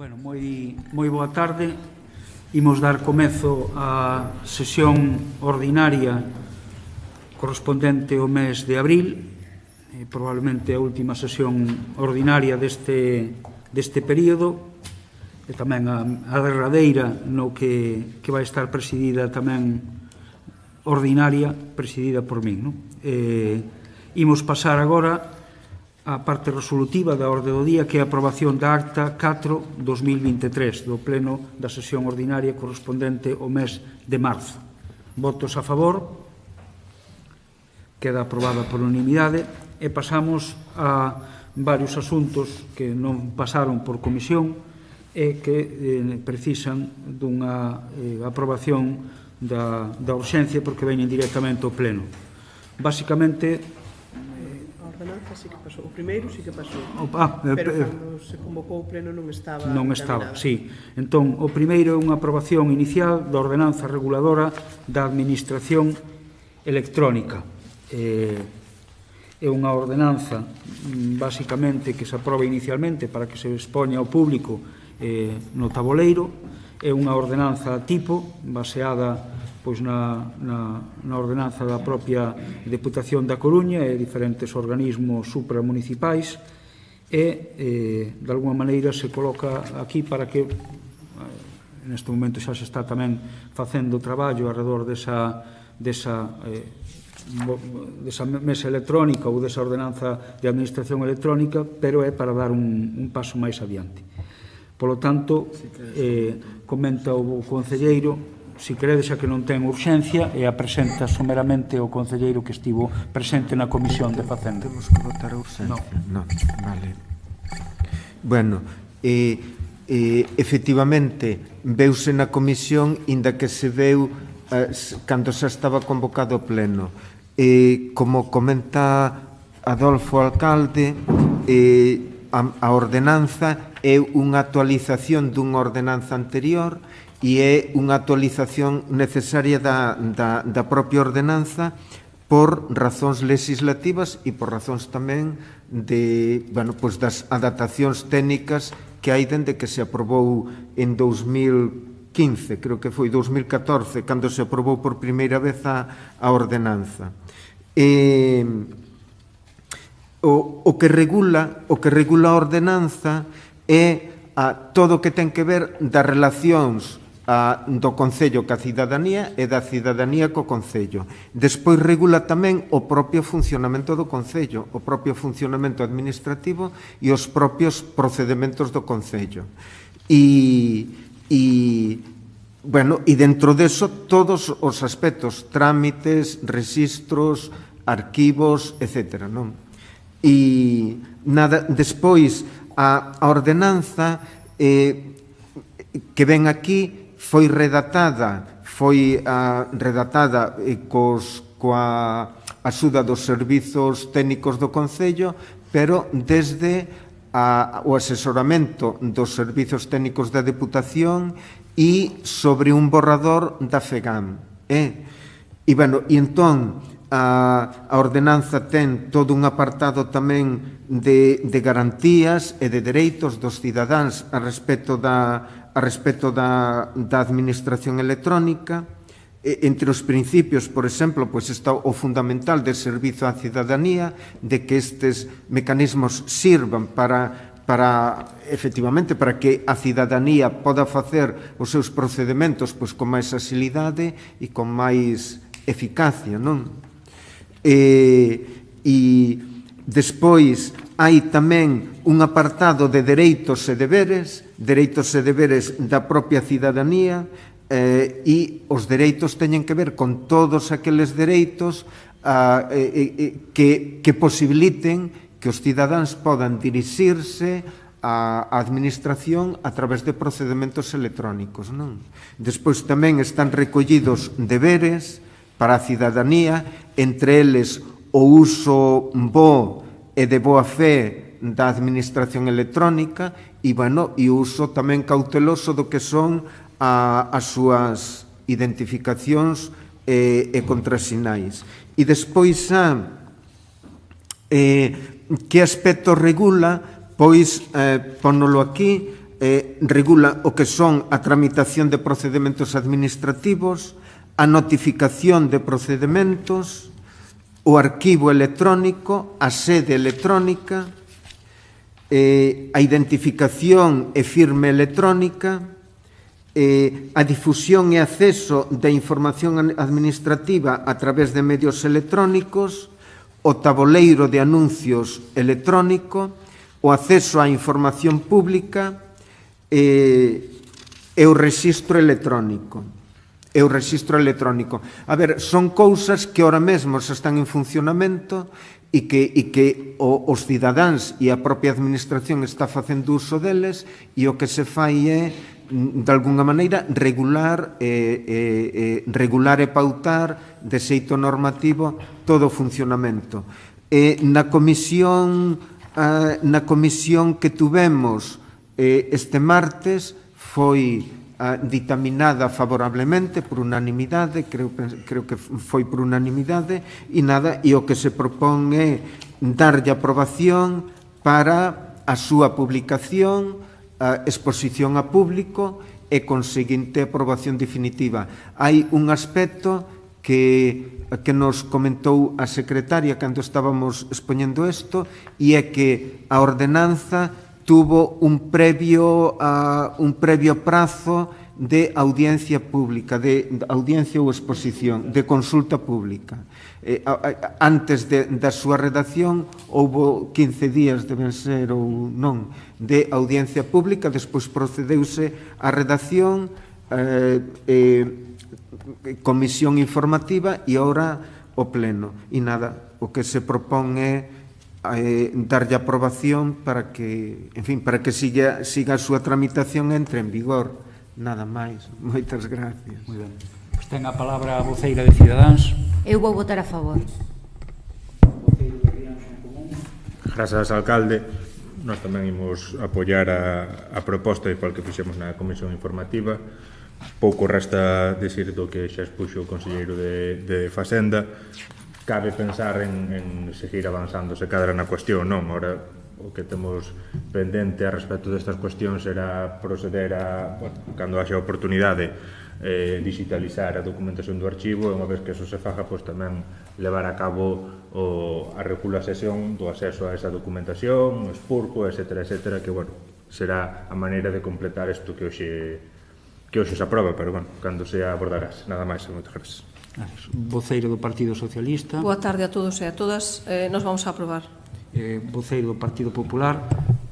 Bueno, moi boa tarde. Imos dar comezo á sesión ordinaria correspondente ao mes de abril, probablemente a última sesión ordinaria deste período, e tamén a derradeira no que vai estar presidida tamén ordinaria, presidida por min. Imos pasar agora a parte resolutiva da orde do día, que é a aprobación da acta 4/2023 do pleno da sesión ordinaria correspondente ao mes de marzo. Votos a favor, queda aprobada por unanimidade, e pasamos a varios asuntos que non pasaron por comisión e que precisan dunha aprobación da urxencia porque veñen directamente ao pleno. Básicamente, sí que pasou. O primeiro sí que pasou. Pero cando se convocou o pleno non estaba. Non estaba, sí. Entón, o primeiro é unha aprobación inicial da ordenanza reguladora da administración electrónica. É unha ordenanza, basicamente, que se aproba inicialmente para que se expoña ao público no taboleiro. É unha ordenanza tipo, baseada na ordenanza da propia Deputación da Coruña e diferentes organismos supramunicipais e, de alguma maneira, se coloca aquí para que, neste momento xa se está tamén facendo traballo alrededor desa mesa electrónica ou desa ordenanza de administración electrónica, pero é para dar un paso máis adiante. Polo tanto, comenta o concelleiro, se queredes, xa que non ten urxencia, e a presenta someramente o concelleiro que estivo presente na Comisión de Facenda. Temos que votar a urxencia? Non, vale. Bueno, efectivamente, veuse na comisión, inda que se veu cando xa estaba convocado o pleno. Como comenta Adolfo Alcalde, a ordenanza é unha actualización dunha ordenanza anterior e é unha actualización necesaria da propia ordenanza por razóns legislativas e por razóns tamén das adaptacións técnicas que hai dende que se aprobou en 2015, creo que foi 2014, cando se aprobou por primeira vez a ordenanza. O que regula a ordenanza é todo o que ten que ver das relacións do Concello ca cidadanía e da cidadanía co Concello. Despois regula tamén o propio funcionamento do Concello, o propio funcionamento administrativo e os propios procedementos do Concello. E dentro deso todos os aspectos, trámites, rexistros, arquivos, etc. E despois a ordenanza que ven aquí foi redactada coa axuda dos servizos técnicos do Concello, pero desde o asesoramento dos servizos técnicos da Deputación e sobre un borrador da FEGAM. E entón, a ordenanza ten todo un apartado tamén de garantías e de dereitos dos cidadáns a respecto da administración electrónica. Entre os principios, por exemplo, está o fundamental de servizo á cidadanía, de que estes mecanismos sirvan efectivamente, para que a cidadanía poda facer os seus procedementos con máis axilidade e con máis eficacia, non? E despois hai tamén un apartado de dereitos e deberes da propia cidadanía, e os dereitos teñen que ver con todos aqueles dereitos que posibiliten que os cidadáns podan dirixirse á administración a través de procedementos electrónicos, non? Despois tamén están recollidos deberes para a cidadanía, entre eles o uso bo e de boa fe da administración electrónica e o uso tamén cauteloso do que son as súas identificacións e contrasinais. E despois que aspecto regula, pois, pónolo aquí, regula o que son a tramitación de procedementos administrativos, a notificación de procedementos, o arquivo electrónico, a sede electrónica, a identificación e firma electrónica, a difusión e acceso de información administrativa a través de medios electrónicos, o taboleiro de anuncios electrónico, o acceso á información pública e o rexistro electrónico. A ver, son cousas que ahora mesmo se están en funcionamento e que os cidadáns e a propia administración está facendo uso deles, e o que se fai é, de alguna maneira, regular e pautar de xeito normativo todo o funcionamento. Na comisión que tuvemos este martes foi dictaminada favorablemente por unanimidade, creo que foi por unanimidade, e o que se propón é darlle aprobación para a súa publicación, a exposición a público e conseguinte aprobación definitiva. Hai un aspecto que nos comentou a secretaria cando estábamos expoñendo isto, e é que a ordenanza tuvo un previo prazo de audiencia pública, de audiencia ou exposición, de consulta pública. Antes da súa redacción, houbo 15 días, deben ser ou non, de audiencia pública, despois procedeuse a redacción, comisión informativa e agora o pleno. E nada, o que se propón é darlle aprobación para que, en fin, para que siga a súa tramitación e entre en vigor. Nada máis. Moitas gracias. Moi ben. Pois ten a palabra a voceira de Cidadáns. Eu vou votar a favor. Grazas, alcalde. Nós tamén imos apoiar a proposta igual que fixemos na comisión informativa. Pouco resta decir do que xa expuxo o conselleiro de Facenda. Cabe pensar en seguir avanzando se cadra na cuestión, non? Ora, o que temos pendente a respecto destas cuestións será proceder a, cando haxa oportunidade, digitalizar a documentación do archivo, e unha vez que eso se faga, pois tamén levar a cabo a regulación do acceso a esa documentación, o expurgo, etcétera, que, bueno, será a maneira de completar isto que hoxe se aproba, pero, bueno, cando se abordarás. Nada máis, moitas gracias. Voceiro do Partido Socialista. Boa tarde a todos e a todas. Nos vamos a aprobar. Voceiro do Partido Popular.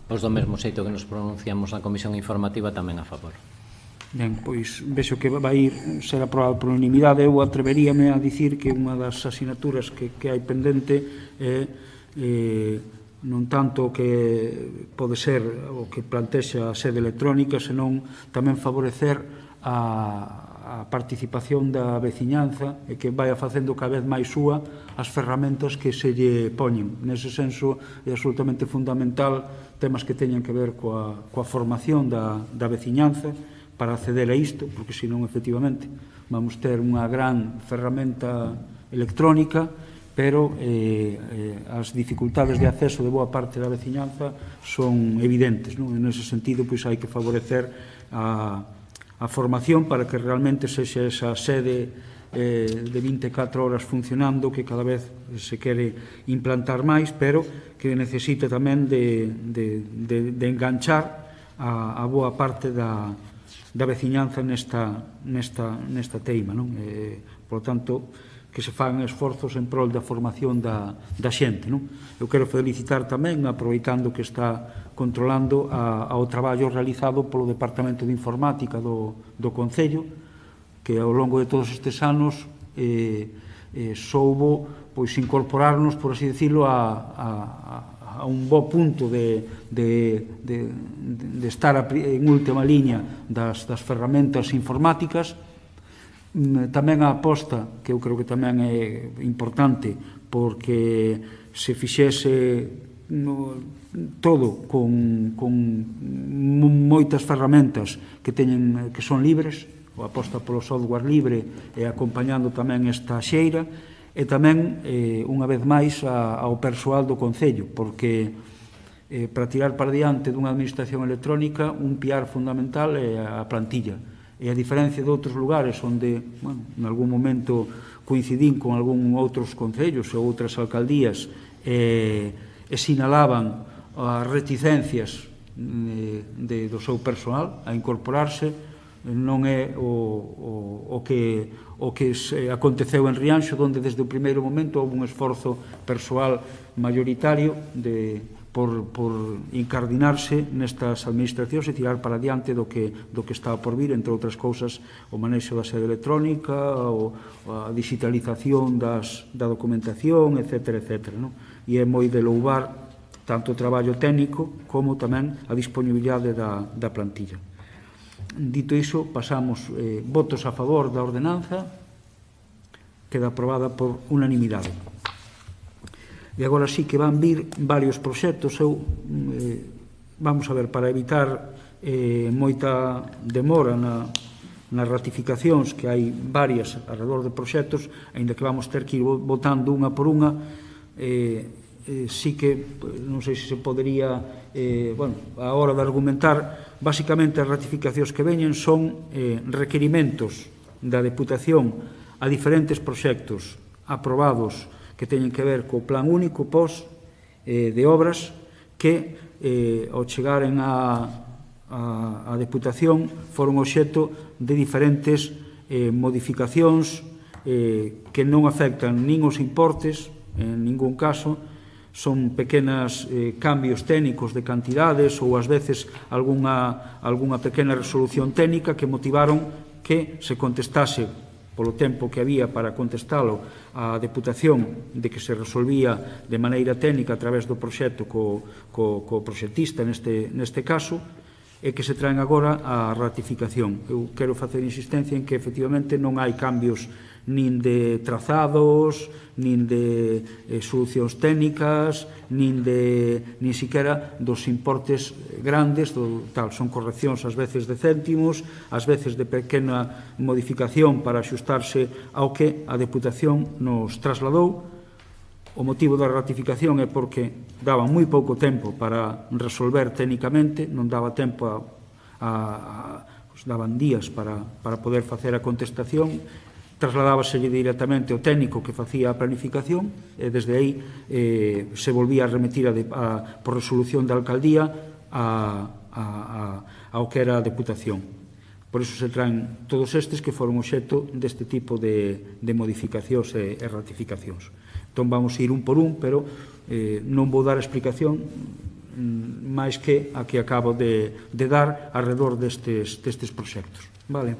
Pois do mesmo xeito que nos pronunciamos na comisión informativa, tamén a favor. Ben, pois vexo que vai ser aprobado por unanimidade. Eu atreveríame a dicir que unha das asinaturas que hai pendente é non tanto o que pode ser o que plantexa a sede electrónica, senón tamén favorecer a participación da veciñanza e que vai facendo cada vez máis súa as ferramentas que se lle poñen. Nese senso é absolutamente fundamental temas que teñan que ver coa formación da veciñanza para acceder a isto, porque senón efectivamente vamos ter unha gran ferramenta electrónica, pero as dificultades de acceso de boa parte da veciñanza son evidentes, non? En ese sentido, pois hai que favorecer a formación para que realmente sexa esa sede de 24 horas funcionando, que cada vez se quere implantar máis, pero que necesita tamén de enganchar a boa parte da veciñanza nesta teima, non? Por tanto, que se fan esforzos en prol da formación da xente, non? Eu quero felicitar tamén, aproveitando que está controlando ao traballo realizado polo Departamento de Informática do Concello, que ao longo de todos estes anos soubo pois incorporarnos, por así decirlo, a un bo punto de estar en última liña das ferramentas informáticas. Tamén a aposta, que eu creo que tamén é importante, porque se fixese todo con moitas ferramentas que son libres, a aposta polo software libre e acompañando tamén esta xeira, e tamén, unha vez máis, ao persoal do Concello, porque para tirar para diante dunha administración electrónica un piar fundamental é a plantilla. E a diferencia de outros lugares onde, bueno, en algún momento coincidín con algún outros concellos ou outras alcaldías e sinalaban as reticencias do seu personal a incorporarse, non é o que aconteceu en Rianxo, onde desde o primeiro momento houve un esforzo persoal mayoritario por incardinarse nestas administracións e tirar para diante do que estaba por vir, entre outras cousas, o manexo da sede electrónica, a digitalización da documentación, etc. E é moi de louvar tanto o traballo técnico como tamén a disponibilidade da plantilla. Dito iso, pasamos votos a favor da ordenanza, queda aprobada por unanimidade. E agora sí que van vir varios proxectos. Vamos a ver, para evitar moita demora nas ratificacións, que hai varias alrededor de proxectos, aínda que vamos ter que ir votando unha por unha, sí que, non sei se podería, a hora de argumentar, basicamente as ratificacións que veñen son requerimentos da Deputación a diferentes proxectos aprobados que teñen que ver co Plan Único POS de obras que, ao chegaren a Deputación, foron obxecto de diferentes modificacións que non afectan nin os importes, en ningún caso, son pequenos cambios técnicos de cantidades ou, ás veces, algunha pequena resolución técnica que motivaron que se contestase polo tempo que había para contestalo a Deputación, de que se resolvía de maneira técnica a través do proxecto co proxectista neste caso, e que se traen agora a ratificación. Eu quero facer insistencia en que efectivamente non hai cambios nin de trazados, nin de solucións técnicas, nin siquera dos importes grandes, son correccións ás veces de céntimos, ás veces de pequena modificación para axustarse ao que a Deputación nos trasladou. O motivo da ratificación é porque daba moi pouco tempo para resolver técnicamente, non daba tempo daban días para poder facer a contestación, trasladábaselle directamente ao técnico que facía a planificación e desde aí se volvía a remitir por resolución da alcaldía ao que era a Deputación. Por iso se traen todos estes que foron obxecto deste tipo de modificacións e ratificacións. Entón vamos a ir un por un, pero non vou dar explicación máis que a que acabo de dar alrededor destes proxectos. Vale?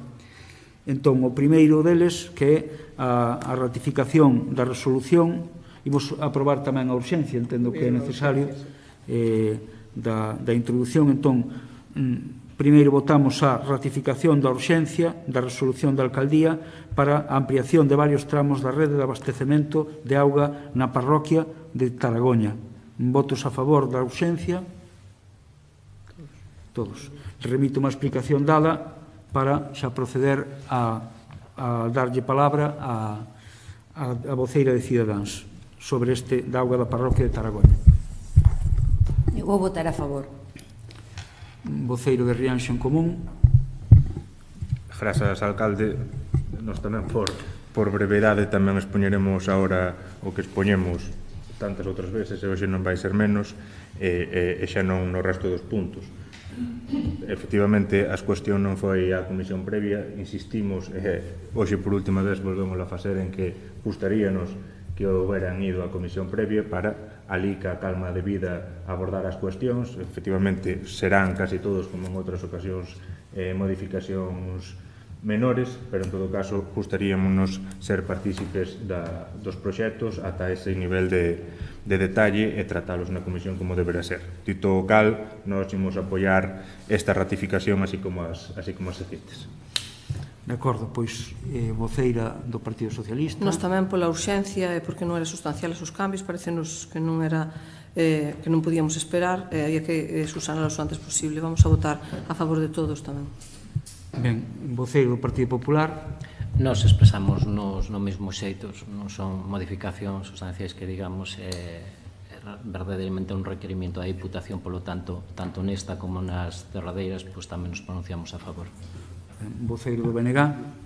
Entón, o primeiro deles, que é a ratificación da resolución, imos aprobar tamén a urxencia, entendo que é necesario, da introducción. Entón, primeiro votamos a ratificación da urxencia da resolución da alcaldía para a ampliación de varios tramos da rede de abastecemento de auga na parroquia de Taragoña. Votos a favor da urxencia? Todos. Remito unha explicación dada para xa proceder a darlle palabra a voceira de Cidadáns sobre este da auga da parroquia de Taragoña. Eu vou votar a favor. Voceiro de Rianxo en Común. Grazas, alcalde. Nos tamén por brevedade tamén expoñeremos agora o que expoñemos tantas outras veces, e hoxe non vai ser menos, e xa non no resto dos puntos. Efectivamente, a cuestión non foi a comisión previa, insistimos, hoxe por última vez volvemos a facer en que gustaríanos que houberan ido a comisión previa para ali ca calma de vida abordar as cuestións. Efectivamente, serán casi todos, como en outras ocasións, modificacións menores, pero en todo caso gustaríamos ser partícipes dos proxectos ata ese nivel de detalle e tratalos na comisión como deberá ser. Dito o cal, nos imos apoiar esta ratificación así como as seguintes. De acordo, pois voceira do Partido Socialista. Nos tamén pola urxencia e porque non era sustanciales os cambios, parecenos que non era que non podíamos esperar, había que subsanalos o antes posible. Vamos a votar a favor de todos tamén. Ben, voceiro do Partido Popular. Nos expresamos no mesmo xeitos, non son modificacións sustanciais que digamos verdadeiramente un requerimento da Diputación, polo tanto, tanto nesta como nas derradeiras, pois tamén nos pronunciamos a favor. Voceiro do BNG.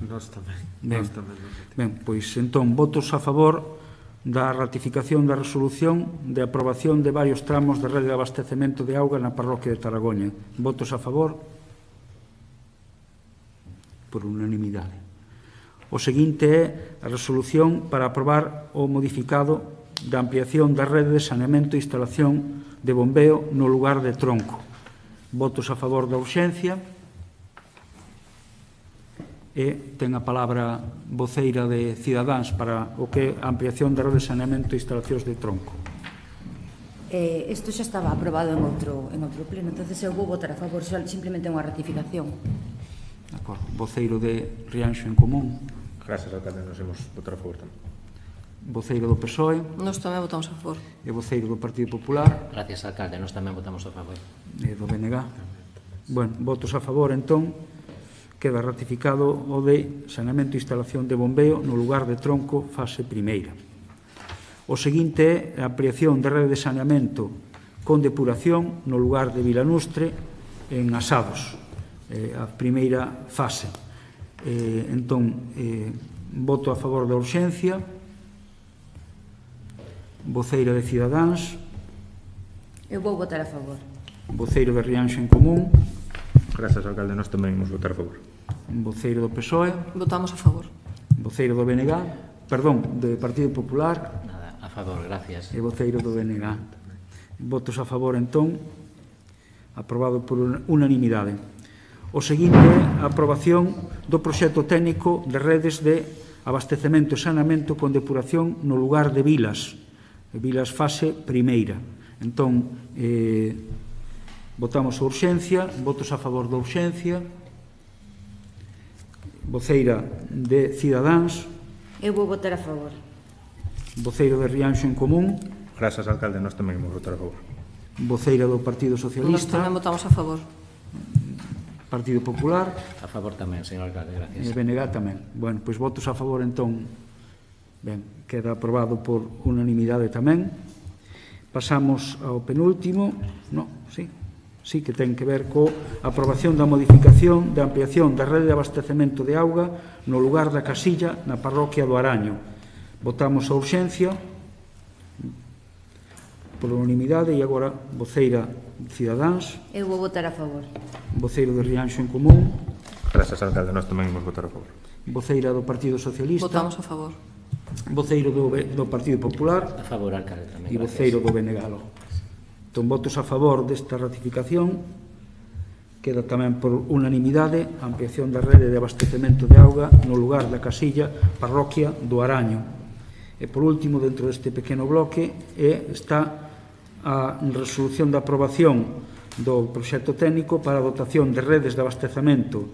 Nós tamén. Ben, Nós tamén. ben, pois entón, votos a favor da ratificación da resolución de aprobación de varios tramos de rede de abastecemento de auga na parroquia de Taragoña. Votos a favor? Por unanimidade. O seguinte é a resolución para aprobar o modificado da ampliación da rede de saneamento e instalación de bombeo no lugar de Tronco. Votos a favor da urxencia. E ten a palabra voceira de Cidadáns para o que é a ampliación da rede de saneamento e instalacións de Tronco. Isto xa estaba aprobado en outro pleno, entonces eu vou votar a favor, simplemente unha ratificación. De acordo. Voceiro de Rianxo en Común. Grazas, alcalde, nos imos votar a favor tamén. Voceiro do PSOE. Nós tamén votamos a favor. E voceiro do Partido Popular. Gracias, alcalde, nos tamén votamos a favor. E do BNG. Bueno, votos a favor, entón, queda ratificado o de saneamento e instalación de bombeo no lugar de Tronco, fase primeira. O seguinte é a ampliación de rede de saneamento con depuración no lugar de Vilanustre en Asados, a primeira fase. Entón, voto a favor da urxencia. Voceira de Cidadáns. Eu vou votar a favor. Voceiro de Rianxo en Común. Grazas, alcalde, nós tamén imos votar a favor. Voceiro do PSOE. Votamos a favor. Voceiro do BNG. Perdón, do Partido Popular. Nada, a favor, gracias. E voceiro do BNG. Votos a favor, entón, aprobado por unanimidade. O seguinte é a aprobación do proxecto técnico de redes de abastecemento e saneamento con depuración no lugar de Vilas. Vilas fase primeira. Entón, votamos a urxencia. Votos a favor da urxencia. Voceira de Cidadáns. Eu vou votar a favor. Voceiro de Rianxo en Común. Grazas, alcalde, nós tamén imos votar a favor. Voceira do Partido Nós Socialista. tamén votamos a favor. Partido Popular. A favor tamén, señor alcalde, E gracias. BNG tamén. Bueno, pois votos a favor, entón, ben, queda aprobado por unanimidade tamén. Pasamos ao penúltimo. No, sí que ten que ver co aprobación da modificación da ampliación da rede de abastecemento de auga no lugar da Casilla na parroquia do Araño. Votamos a urxencia por unanimidade e agora voceira Cidadáns, Eu vou votar a favor. voceiro de Rianxo en Común, Grazas, alcalde, nós tamén imos votar a favor. voceira do Partido Socialista, Votamos a favor. voceiro do Partido Popular A favor, alcalde, tamén, e voceiro do BNG. Entón, votos a favor desta ratificación. Queda tamén por unanimidade a ampliación da rede de abastecemento de auga no lugar da Casilla, parroquia do Araño. E, por último, dentro deste pequeno bloque, está a resolución de aprobación do proxecto técnico para a dotación de redes de abastecemento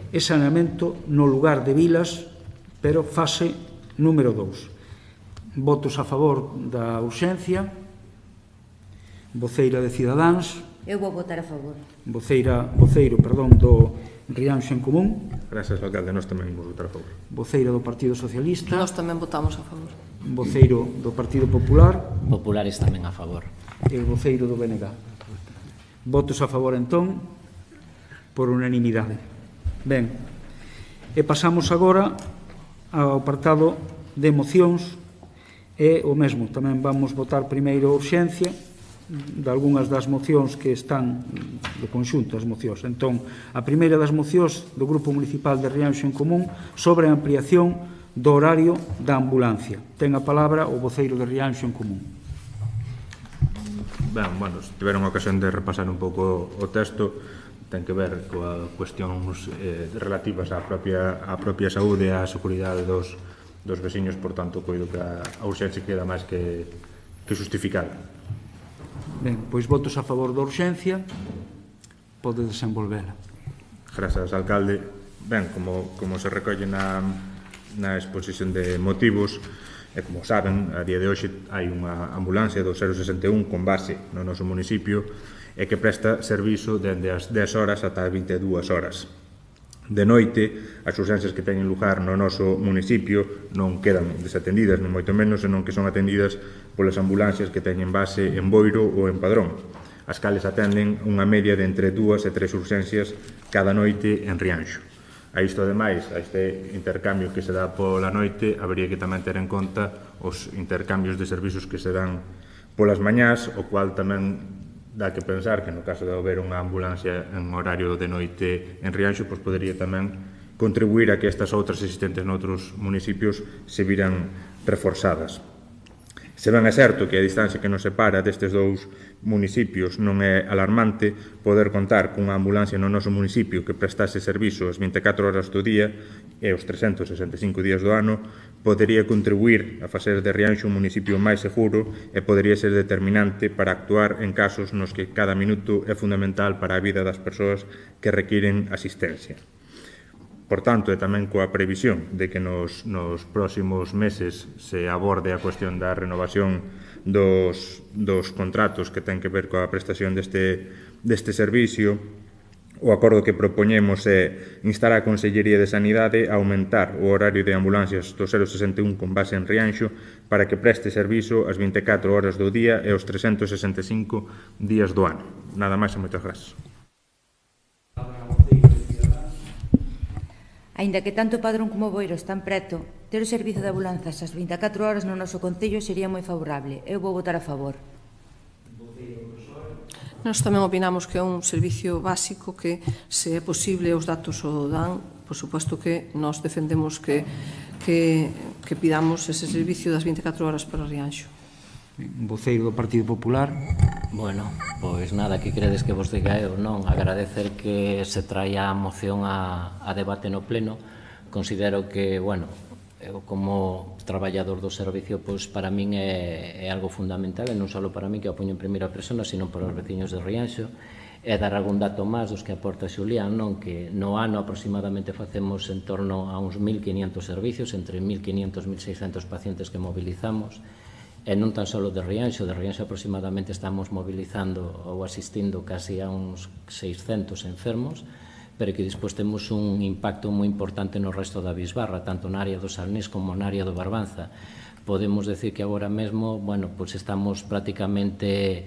e saneamento no lugar de Vilas, pero fase número 2. Votos a favor da urxencia. Voceira de Cidadáns. Eu vou votar a favor. Voceiro do Rianxo en Común. Grazas, alcalde, nós tamén imos votar a favor. Voceira do Partido Socialista. Nós tamén votamos a favor. Voceiro do Partido Popular. Populares tamén a favor. E o voceiro do BNG. Votos a favor, entón, por unanimidade. Ben, e pasamos agora ao apartado de mocións. É o mesmo, tamén vamos votar primeiro a urxencia de algunhas das mocións que están de conxunto as mocións. Entón, a primeira das mocións do Grupo Municipal de Rianxo en Común sobre a ampliación do horario da ambulancia. Ten a palabra o voceiro de Rianxo en Común. Ben, bueno, se tiveron a ocasión de repasar un pouco o texto, ten que ver coa cuestións relativas á propia saúde e á seguridade dos veciños, por tanto, coido que a urxencia queda máis que justificada. Ben, pois votos a favor da urxencia, pode desenvolvela. Grazas, alcalde. Ben, como se recolle na exposición de motivos, e como saben, a día de hoxe hai unha ambulancia do 061 con base no noso municipio e que presta servizo dende as 10 horas ata as 22 horas. de noite, as urxencias que teñen lugar no noso municipio non quedan desatendidas, nin moito menos, senón que son atendidas polas ambulancias que teñen base en Boiro ou en Padrón, as cales atenden unha media de entre 2 e 3 urxencias cada noite en Rianxo. A isto, ademais, a este intercambio que se dá pola noite, habería que tamén ter en conta os intercambios de servizos que se dan polas mañás, o cual tamén dá que pensar que no caso de haber unha ambulancia en horario de noite en Rianxo, pois podería tamén contribuir a que estas outras existentes noutros municipios se viran reforzadas. Se ben é certo que a distancia que nos separa destes dous municipios non é alarmante, poder contar cunha ambulancia no noso municipio que prestase servizo as 24 horas do día e os 365 días do ano podería contribuir a facer de Rianxo un municipio máis seguro e podería ser determinante para actuar en casos nos que cada minuto é fundamental para a vida das persoas que requiren asistencia. Por tanto, e tamén coa previsión de que nos próximos meses se aborde a cuestión da renovación dos contratos que ten que ver coa prestación deste servicio, o acordo que propoñemos é instar a Consellería de Sanidade a aumentar o horario de ambulancias do 061 con base en Rianxo para que preste servizo as 24 horas do día e os 365 días do ano. Nada máis e moitas gracias. Aínda que tanto Padrón como Boiro están preto, ter o servizo de ambulancias ás 24 horas no noso concello sería moi favorable. Eu vou votar a favor. Nós tamén opinamos que é un servicio básico que, se é posible, os datos o dan. Por suposto que nós defendemos que pidamos ese servicio das 24 horas para Rianxo. Un voceiro do Partido Popular. Bueno, pois nada, que credes que vos diga eu, non? Agradecer que se traia a moción a debate no pleno. Considero que, bueno, eu como traballador do servicio, pois para min é algo fundamental, e non só para min que o poño en primeira persona, sino para os veciños de Rianxo. E dar algún dato máis dos que aporta Xulián, non? Que no ano aproximadamente facemos en torno a uns 1.500 servicios, entre 1.500 e 1.600 pacientes que mobilizamos. E non tan só de Rianxo aproximadamente estamos mobilizando ou asistindo casi a uns 600 enfermos, pero que despois temos un impacto moi importante no resto da bisbarra, tanto na área do Salnés como na área do Barbanza. Podemos decir que agora mesmo, bueno, pois estamos prácticamente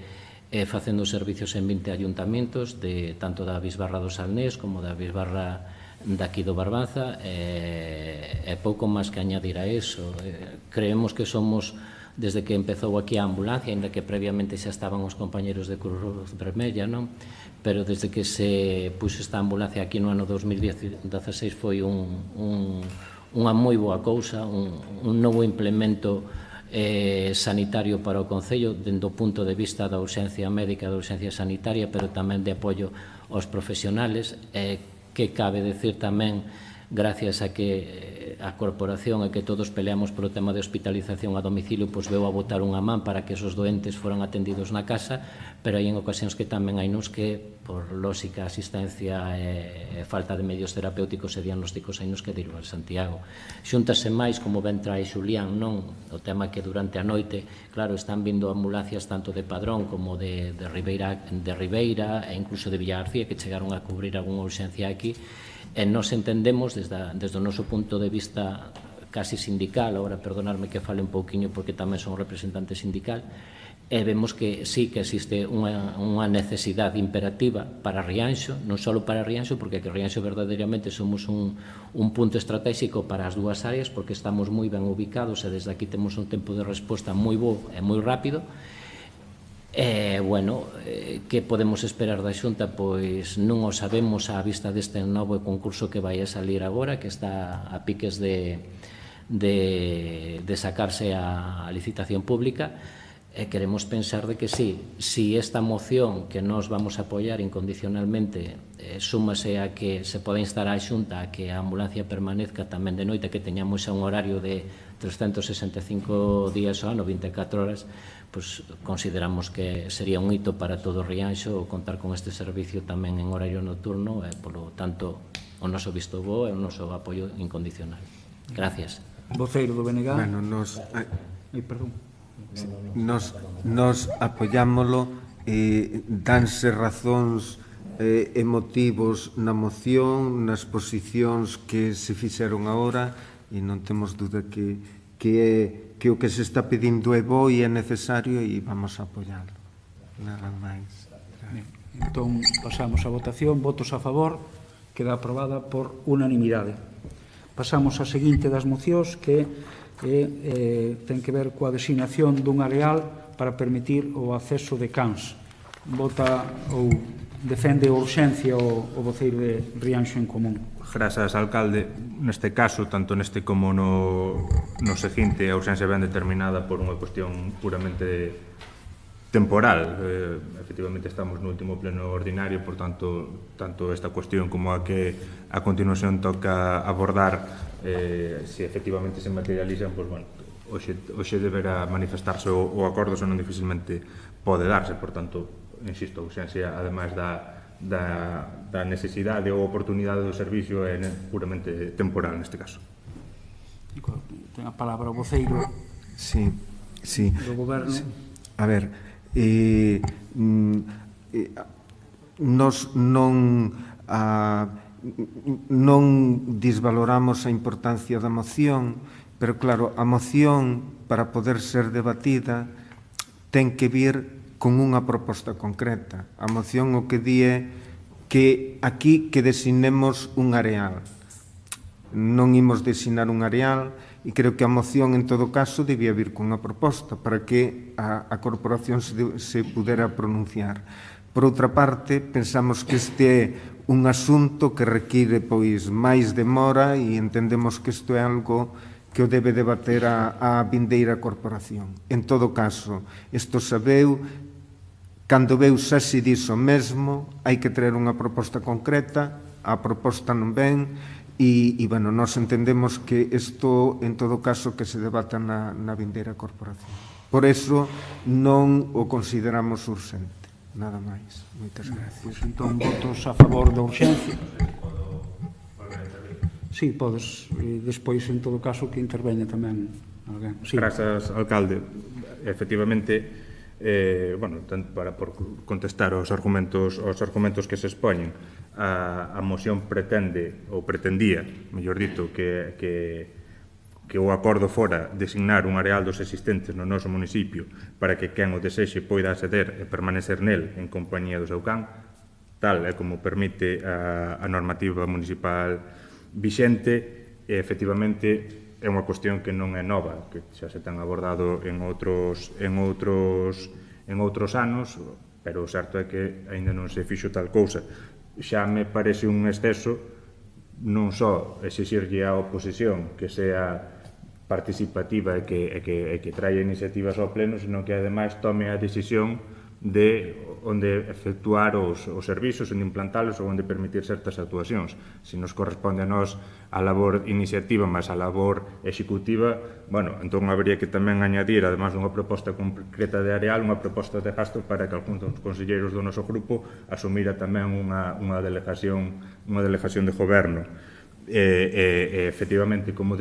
facendo servicios en 20 ayuntamentos, tanto da bisbarra do Salnés como da bisbarra daqui do Barbanza, e pouco máis que añadir a eso. Creemos que somos, desde que empezou aquí a ambulancia, ainda que previamente xa estaban os compañeros de Cruz Vermella, non? Pero desde que se puxo esta ambulancia aquí no ano 2016 foi unha moi boa cousa, un novo implemento sanitario para o Concello, dende o punto de vista da urxencia médica, da urxencia sanitaria, pero tamén de apoio aos profesionales, que cabe decir tamén, gracias a que a corporación e que todos peleamos polo tema de hospitalización a domicilio, pois veu a botar unha man para que esos doentes foran atendidos na casa, pero hai en ocasións que tamén hai nos que, por lógica, asistencia e falta de medios terapéuticos e diagnósticos, hai nos que dirlo a Santiago. Xúntase máis, como ben trae Xulián, non? O tema que durante a noite, claro, están vindo ambulancias tanto de Padrón como de Ribeira e incluso de Villagarcía, que chegaron a cubrir algunha urxencia aquí. E nos entendemos, desde o noso punto de vista casi sindical, agora perdonarme que fale un pouquiño porque tamén son representante sindical, e vemos que sí que existe unha necesidade imperativa para Rianxo, non só para Rianxo, porque que Rianxo verdadeiramente somos un punto estratégico para as dúas áreas, porque estamos moi ben ubicados e desde aquí temos un tempo de resposta moi bo e moi rápido. Bueno, que podemos esperar da Xunta? Pois non o sabemos á vista deste novo concurso que vai a salir agora, que está a piques de sacarse a licitación pública. Queremos pensar de que sí, si esta moción que nos vamos a apoiar incondicionalmente súmase a que se poda instar a Xunta a que a ambulancia permanezca tamén de noite, que teñamos un horario de 365 días ao ano, 24 horas, pois consideramos que sería un hito para todo Rianxo contar con este servicio tamén en horario nocturno, e, polo tanto, o noso visto bo e o noso apoio incondicional. Gracias. Voceiro do BNG. Bueno, nos apoiámolo, danse razóns emotivos na moción, nas posicións que se fixeron agora, e non temos duda que o que se está pedindo é bo e é necesario e vamos a apoiarlo. Nada máis. Entón, pasamos a votación. Votos a favor. Queda aprobada por unanimidade. Pasamos á seguinte das mocións, que ten que ver coa designación dun areal para permitir o acceso de cans. Vota ou defende a urxencia o voceiro de Rianxo en Común. Grazas, alcalde. Neste caso, tanto neste como no seguinte, a urxencia ben determinada por unha cuestión puramente temporal. Efectivamente, estamos no último pleno ordinario, por tanto esta cuestión como a que a continuación toca abordar, se efectivamente se materializan, pois, bueno, hoxe deberá manifestarse o acordo, senón dificilmente pode darse. Por tanto, insisto, a urxencia, ademais da necesidade ou oportunidade do servicio, é puramente temporal neste caso. Ten a palabra o voceiro do Goberno. A ver, nos non disvaloramos a importancia da moción, pero claro, a moción, para poder ser debatida, ten que vir con unha proposta concreta. A moción o que di é que aquí que designemos un areal. Non imos designar un areal, e creo que a moción, en todo caso, debía vir con unha proposta para que a corporación se pudera pronunciar. Por outra parte, pensamos que este é un asunto que require pois máis demora e entendemos que isto é algo que o debe debater a vindeira corporación. En todo caso, isto sabeu, cando veu xa se diso mesmo, hai que traer unha proposta concreta, a proposta non ven, e, bueno, nós entendemos que isto, en todo caso, que se debata na vindeira corporación. Por eso, non o consideramos urxente. Nada máis. Moitas gracias. Pois entón, votos a favor da urxencia. Sí, podes. Despois, en todo caso, que interveña tamén alguén. Grazas, alcalde. Efectivamente, por contestar aos argumentos que se expoñen, a moción pretende, ou pretendía, mellor dito, que o acordo fora designar un areal dos existentes no noso municipio para que quen o desexe poida acceder e permanecer nel en compañía do seu can, tal é como permite a normativa municipal vixente. E, efectivamente, é unha cuestión que non é nova, que xa se ten abordado en outros anos, pero o certo é que aínda non se fixo tal cousa. Xa me parece un exceso non só exixirlle á oposición que sea participativa e que traia iniciativas ao pleno, senón que ademais tome a decisión de onde efectuar os servizos, onde implantalos ou onde permitir certas actuacións. Se nos corresponde a nós a labor iniciativa máis a labor executiva, bueno, entón habería que tamén añadir, además dunha proposta concreta de areal, unha proposta de gasto para que algúns dos conselleiros do noso grupo asumira tamén unha delegación de goberno. Efectivamente, como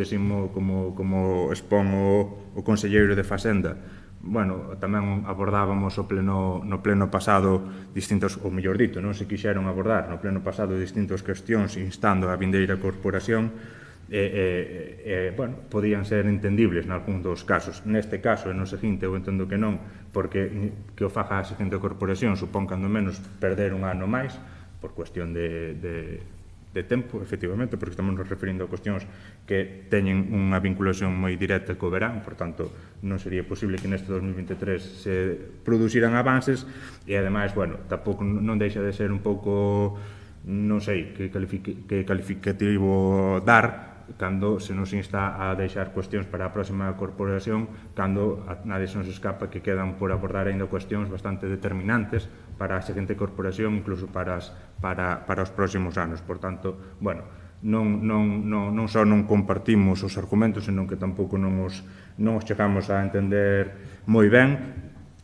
expón o conselleiro de Facenda, bueno, tamén abordábamos no pleno pasado distintas, ou mellor dito, non se quixeron abordar no pleno pasado distintas cuestións instando a vindeira corporación, bueno, podían ser entendibles nalgún dos casos. Neste caso, e no seguinte, eu entendo que non, porque que o faga a seguinte corporación supón cando menos perder un ano máis, por cuestión de tempo, efectivamente, porque estamos nos referindo a cuestións que teñen unha vinculación moi directa co verán, por tanto, non sería posible que neste 2023 se produciran avances, e, ademais, bueno, tampouco non deixa de ser un pouco, non sei, que calificativo dar, cando se nos insta a deixar cuestións para a próxima corporación, cando nadie se nos escapa que quedan por abordar ainda cuestións bastante determinantes para a seguinte corporación, incluso para os próximos anos. Por tanto, bueno, non só non compartimos os argumentos, senón que tampouco non os chegamos a entender moi ben,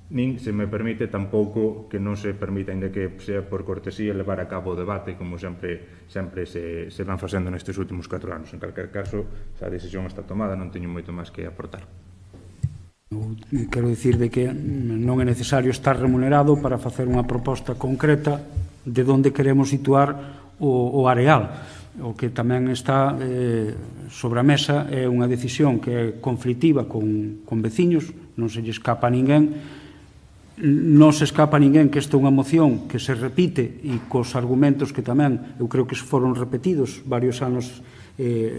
nin, se me permite, tampouco que non se permita, ainda que sea por cortesía, levar a cabo o debate, como sempre se van facendo nestes últimos 4 anos. En calquer caso, se a decisión está tomada, non teño moito máis que aportar. Quero dicir de que non é necesario estar remunerado para facer unha proposta concreta de onde queremos situar o areal. O que tamén está sobre a mesa é unha decisión que é conflitiva con veciños, non se lle escapa a ninguén, non se escapa a ninguén que esta é unha moción que se repite e cos argumentos que tamén eu creo que foron repetidos varios anos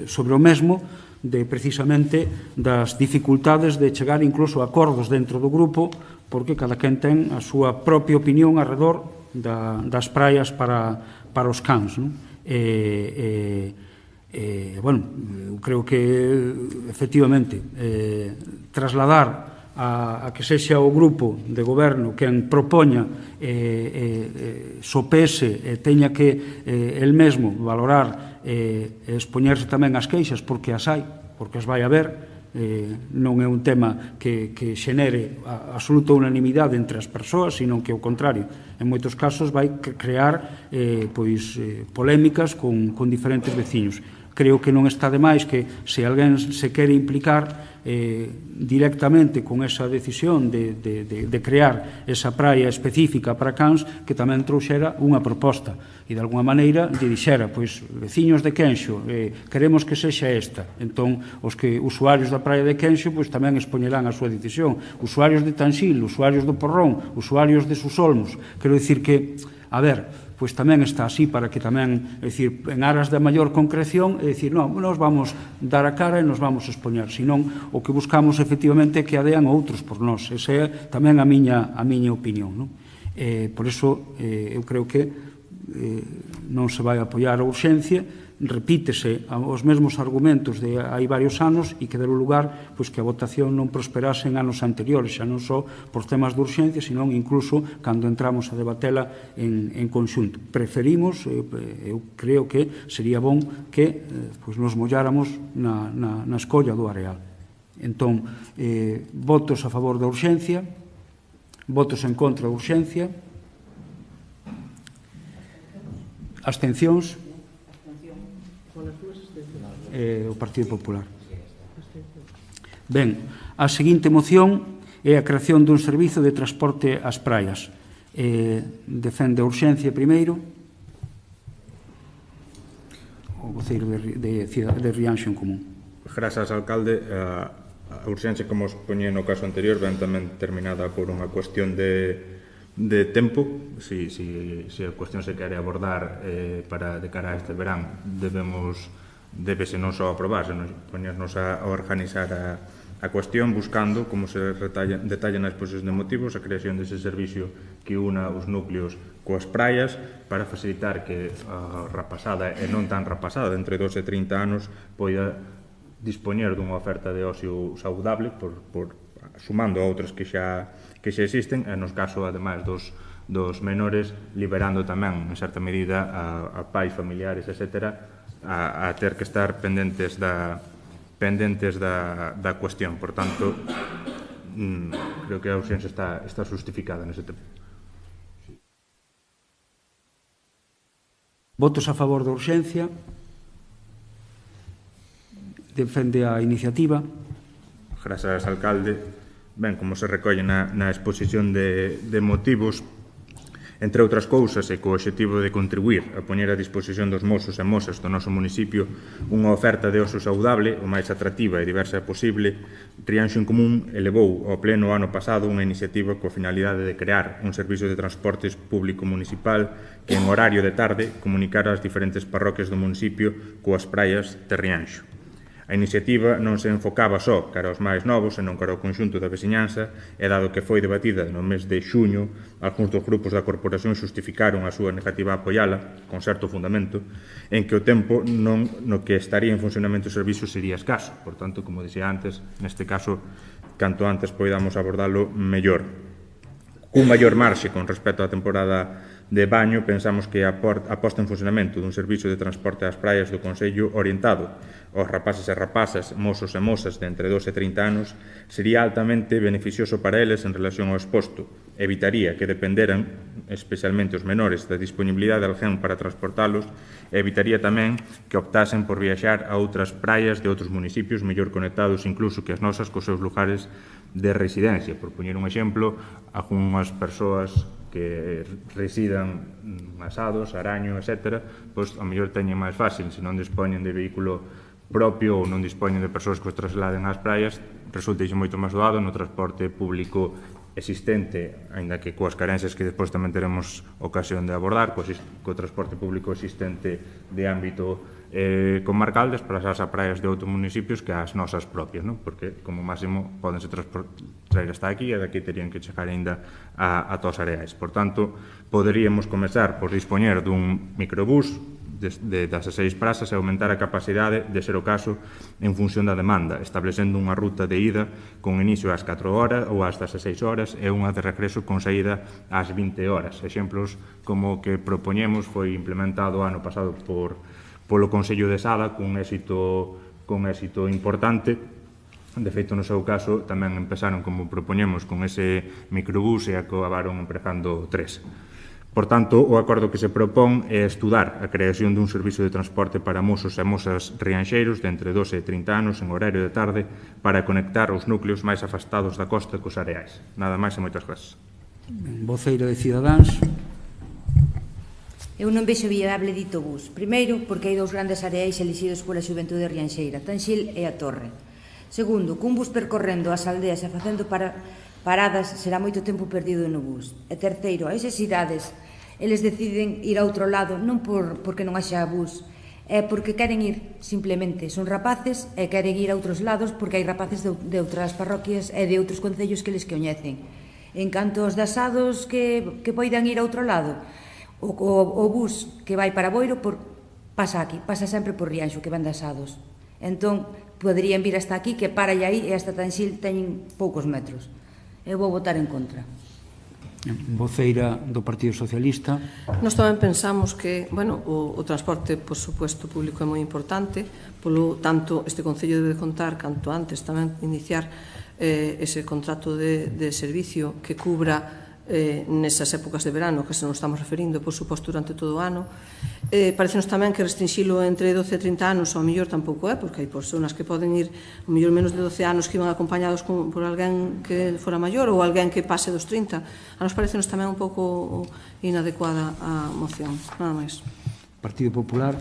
sobre o mesmo, de precisamente das dificultades de chegar incluso a acordos dentro do grupo, porque cada quen ten a súa propia opinión alrededor das praias para os cans, non? Bueno, eu creo que efectivamente trasladar a que sexa o grupo de goberno quen propoña sopese e teña que el mesmo valorar e expoñerse tamén as queixas, porque as hai, porque as vai haber, non é un tema que xenere absoluta unanimidade entre as persoas, sino que, ao contrario, en moitos casos vai crear polémicas con diferentes veciños. Creo que non está de máis que, se alguén se quere implicar directamente con esa decisión de crear esa praia específica para cans, que tamén trouxera unha proposta e de alguna maneira lle dixera, pois, veciños de Quenxo, queremos que sexa esta. Entón, os usuarios da praia de Quenxo pois tamén expoñerán a súa decisión. Usuarios de Tanxil, usuarios do Porrón, usuarios de Susolmos. Quero dicir que, a ver, pois tamén está así para que tamén, é dicir, en aras da maior concreción, é dicir, non, nos vamos dar a cara e nos vamos expoñer, senón o que buscamos efectivamente é que adean outros por nós. Esa é tamén a miña opinión, non? Por iso, eu creo que non se vai apoiar a urxencia, repítese os mesmos argumentos de hai varios anos e que deron lugar pois, que a votación non prosperase en anos anteriores, xa non só por temas de urxencia, senón incluso cando entramos a debatela en conxunto. Preferimos, eu creo que sería bon que pois, nos molláramos na escolla do areal. Entón, votos a favor da urxencia, votos en contra da urxencia, abstencións, o Partido Popular. Ben, a seguinte moción é a creación dun servizo de transporte ás praias. Defende a urxencia primeiro o voceiro de Rianxo en Común. Grazas, alcalde. A urxencia, como os poñía no caso anterior, ben tamén terminada por unha cuestión de tempo. Si a cuestión se quere abordar de cara a este verán, débese non só aprobar, senón poñernos a organizar a cuestión buscando, como se detalla na exposición de motivos, a creación dese servicio que una os núcleos coas praias para facilitar que a rapazada e non tan rapazada de entre 12 e 30 anos poida dispoñer dunha oferta de ocio saudable sumando a outras que xa existen, e nos caso, ademais, dos menores, liberando tamén, en certa medida, a pais, familiares, etc., a ter que estar pendentes da cuestión. Por tanto, creo que a urxencia está justificada nese tema. Votos a favor da urxencia. Defende a iniciativa. Grazas, alcalde. Ben, como se recolle na exposición de motivos, entre outras cousas, e co obxectivo de contribuir a poñer a disposición dos mozos e mozas do noso municipio unha oferta de ocio saudable o máis atractiva e diversa posible, Rianxo en Común elevou ao pleno ano pasado unha iniciativa coa finalidade de crear un servizo de transportes público municipal que en horario de tarde comunicara as diferentes parroquias do municipio coas praias de Rianxo. A iniciativa non se enfocaba só cara aos máis novos, senón cara ao conxunto da veciñanza, e dado que foi debatida no mes de xuño, algúns dos grupos da corporación xustificaron a súa negativa a apoiala, con certo fundamento, en que o tempo no que estaría en funcionamento o servizo sería escaso. Por tanto, como dixía antes, neste caso, canto antes poidamos abordalo mellor. Cun maior marxe con respecto á temporada de baño, pensamos que a posta en funcionamento dun servizo de transporte ás praias do Concello orientado aos rapaces e rapazas, mozos e mozas de entre 12 e 30 anos sería altamente beneficioso para eles en relación ao exposto. Evitaría que dependeran, especialmente os menores, da disponibilidade de alguén para transportalos, e evitaría tamén que optasen por viaxar a outras praias de outros municipios mellor conectados incluso que as nosas cos seus lugares de residencia. Por poñer un exemplo, algunhas persoas que residan Asados, Araño, etc., pois a mellor teñen máis fácil, se non dispoñen de vehículo propio ou non dispoñen de persoas que os trasladen ás praias, resulta moito máis doado no transporte público existente, aínda que coas carencias que despois tamén teremos ocasión de abordar, co transporte público existente de ámbito comarcal, desplazarse a praias de outros municipios que as nosas propias, non? Porque como máximo podense traer hasta aquí e daqui terían que chegar aínda a Tos Areais. Por tanto, poderíamos comezar por dispoñer dun microbús das 16 prazas e aumentar a capacidade, de ser o caso, en función da demanda, establecendo unha ruta de ida con inicio ás 4 horas ou ás 16 horas e unha de regreso con saída ás 20 horas. Exemplos como o que propoñemos foi implementado ano pasado polo Consello de Sada cun éxito importante. De feito, no seu caso, tamén empezaron, como propoñemos, con ese microbús e acabaron empezando 3. Por tanto, o acordo que se propón é estudar a creación dun servicio de transporte para mozos e mozas rianxeiros de entre 12 e 30 anos en horario de tarde para conectar os núcleos máis afastados da costa cos areais. Nada máis e moitas gracias. Voceiro de Cidadáns. Eu non vexo viable dito bus. Primeiro, porque hai 2 grandes areais elixidos pola xuventude rianxeira, Tanxil e a Torre. Segundo, cun bus percorrendo as aldeas e facendo paradas será moito tempo perdido no bus. E terceiro, a esas idades, eles deciden ir a outro lado non porque non haxa bus, é porque queren ir simplemente, son rapaces e queren ir a outros lados porque hai rapaces de outras parroquias e de outros concellos que les coñecen. En canto aos dasados que poidan ir a outro lado, o bus que vai para Boiro pasa aquí, pasa sempre por Rianxo, que van dasados. Entón, poderían vir hasta aquí, que para aí e hasta Tanxil teñen poucos metros. Eu vou votar en contra. Voceira do Partido Socialista. Nós tamén pensamos que, bueno, o transporte, por supuesto, público é moi importante, polo tanto, este Concello debe contar, canto antes, tamén iniciar ese contrato de servicio que cubra nesas épocas de verano que se nos estamos referindo, por suposto, durante todo o ano. Parecenos tamén que restringilo entre 12 e 30 anos ao mellor tampouco é, porque hai persoas que poden ir ao mellor menos de 12 anos que iban acompañados por alguén que fora maior ou alguén que pase dos 30. A nos parecenos tamén un pouco inadecuada a moción. Nada máis. Partido Popular.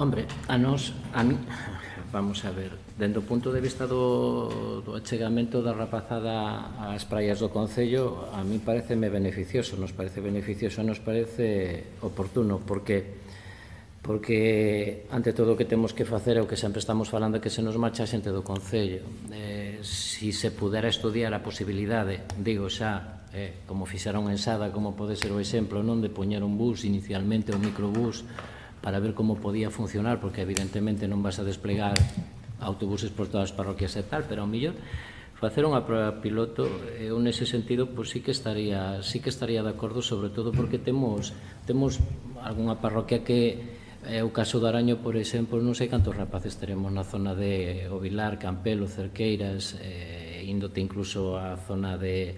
Hombre, a mí, vamos a ver, dende o punto de vista do achegamento da rapazada ás praias do Concello, a mí pareceme beneficioso, nos parece oportuno, porque ante todo o que temos que facer é o que sempre estamos falando, que se nos marcha a xente do Concello. Si se pudera estudiar a posibilidade, digo xa, como fixeron en Sada, como pode ser o exemplo, non de poñer un bus inicialmente, un microbús, para ver como podía funcionar, porque evidentemente non vas a desplegar autobuses por todas as parroquias e tal, pero ao mellor facer unha prueba piloto, eu nese sentido pois sí que estaría de acordo, sobre todo porque temos algunha parroquia que é o caso do Araño, por exemplo, non sei cantos rapaces teremos na zona de Ovilar, Campelo, Cerqueiras, índote incluso a zona de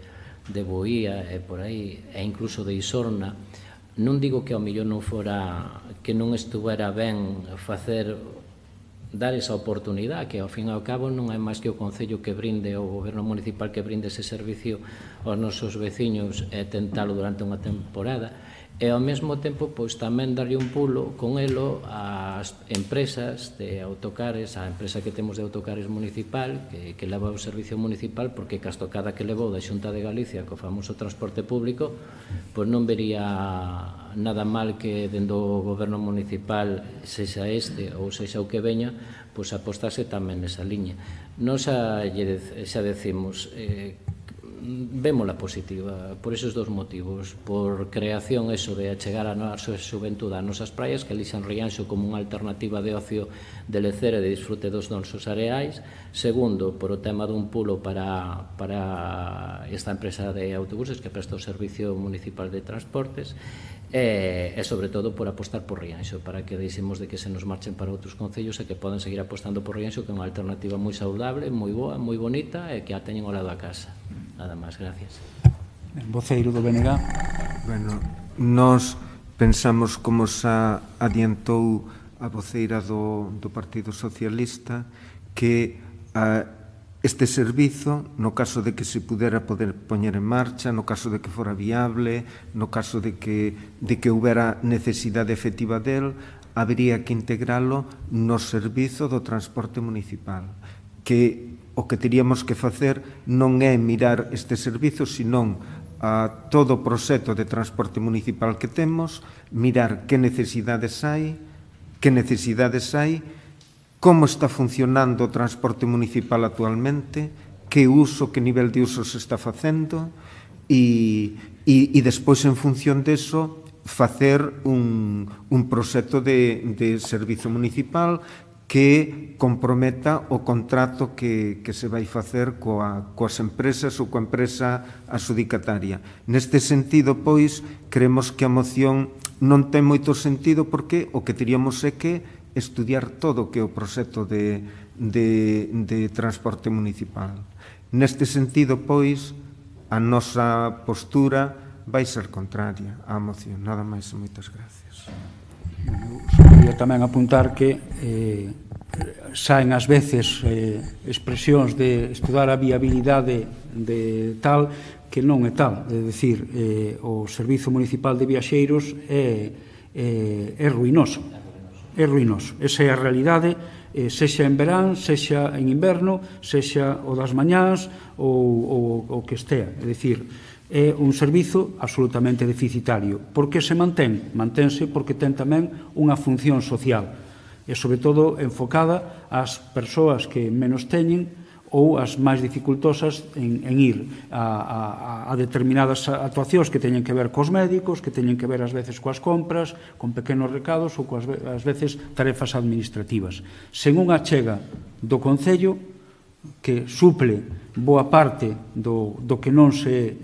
Boía e por aí, e incluso de Isorna. Non digo que ao mellor non fora, que non estuvera ben dar esa oportunidade, que ao fin e ao cabo non é máis que o Concello que brinde, o Goberno Municipal que brinde ese servicio aos nosos veciños e tentalo durante unha temporada, e ao mesmo tempo pois tamén darlle un pulo con elo ás empresas de autocares, a empresa que temos de autocares municipal que leva o servicio municipal, porque ca estocada que levou da Xunta de Galicia co famoso transporte público, pois non vería nada mal que dentro do goberno municipal, sexa este ou sexa o que veña, pois apostase tamén nesa liña. Nos xa decimos, vémola positiva por esos dos motivos, por creación eso de achegar a nosa xuventude a nosas praias, que elixan Rianxo como unha alternativa de ocio, de lecer e de disfrute dos nosos areais. Segundo, por o tema dun pulo para esta empresa de autobuses que presta o Servicio Municipal de Transportes, e sobre todo por apostar por Rianxo, para que deixemos de que se nos marchen para outros concellos e que poden seguir apostando por Rianxo, que é unha alternativa moi saudable, moi boa, moi bonita e que a teñen ao lado da casa. Nada máis, gracias. Voceiro do BNG. Bueno, nós pensamos, como xa adiantou a voceira do Partido Socialista, que este servizo, no caso de que se pudera poder poñer en marcha, no caso de que fora viable, no caso de que houbera necesidade efectiva del, habería que integralo no servizo do transporte municipal, que o que teríamos que facer non é mirar este servizo, senón a todo o proxecto de transporte municipal que temos, mirar que necesidades hai, como está funcionando o transporte municipal actualmente, que uso, que nivel de uso se está facendo e despois, en función deso, facer un proxecto de servizo municipal que comprometa o contrato que se vai facer coas empresas ou coa empresa adxudicataria. Neste sentido, pois, creemos que a moción non ten moito sentido porque o que teríamos é que estudiar todo o que é o proxecto de transporte municipal. Neste sentido, pois, a nosa postura vai ser contraria á moción. Nada máis e moitas gracias. Quería tamén apuntar que saen ás veces expresións de estudar a viabilidade de tal que non é tal. É dicir, o Servizo Municipal de Viaxeiros é ruinoso. É ruinoso. Esa é a realidade, sexa en verán, sexa en inverno, sexa o das mañás ou o que estea. É dicir, é un servizo absolutamente deficitario. Por que se mantén? Manténse porque ten tamén unha función social e, sobre todo, enfocada ás persoas que menos teñen ou as máis dificultosas en ir a determinadas actuacións que teñen que ver cos médicos, que teñen que ver ás veces coas compras, con pequenos recados ou ás veces tarefas administrativas. Sen unha achega do Concello que suple boa parte do que non se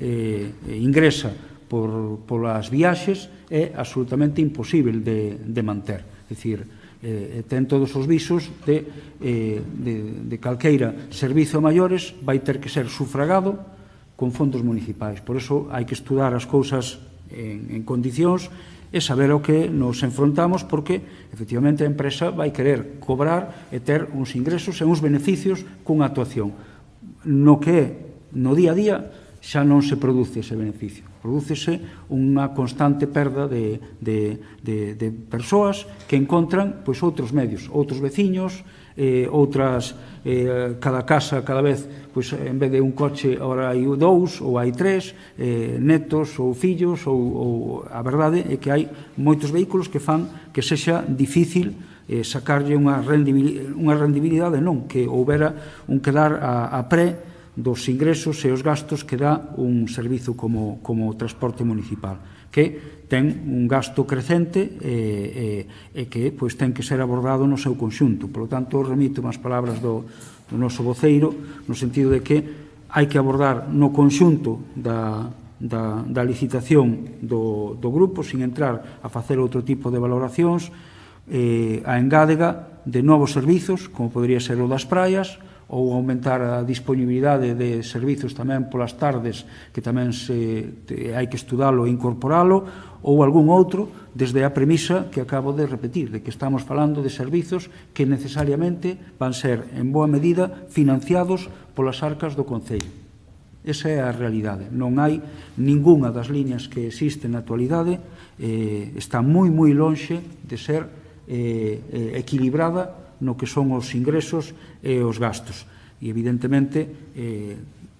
ingresa polas viaxes, é absolutamente imposible de manter. É dicir, ten todos os visos de calqueira servizo a maiores vai ter que ser sufragado con fondos municipais. Por iso hai que estudar as cousas en condicións e saber o que nos enfrontamos, porque efectivamente a empresa vai querer cobrar e ter uns ingresos e uns beneficios cunha actuación. No que no día a día xa non se produce ese beneficio. Prodúcese unha constante perda de persoas que encontran outros medios, outros veciños, cada casa cada vez, en vez de un coche, agora hai 2 ou hai 3, netos ou fillos, ou a verdade é que hai moitos vehículos que fan que sexa difícil sacarlle unha rendibilidade, non, que houbera un quedar a pré dos ingresos e os gastos que dá un servizo como o transporte municipal, que ten un gasto crecente e que ten que ser abordado no seu conxunto. Por lo tanto, remito as palabras do noso voceiro, no sentido de que hai que abordar no conxunto da licitación do grupo, sin entrar a facer outro tipo de valoracións, a engádega de novos servizos, como podría ser o das praias, ou aumentar a disponibilidade de servizos tamén polas tardes, que tamén hai que estudalo e incorporalo, ou algún outro, desde a premisa que acabo de repetir, de que estamos falando de servizos que necesariamente van ser, en boa medida, financiados polas arcas do Concello. Esa é a realidade. Non hai ningunha das liñas que existen na actualidade, está moi lonxe de ser equilibrada no que son os ingresos e os gastos. E, evidentemente,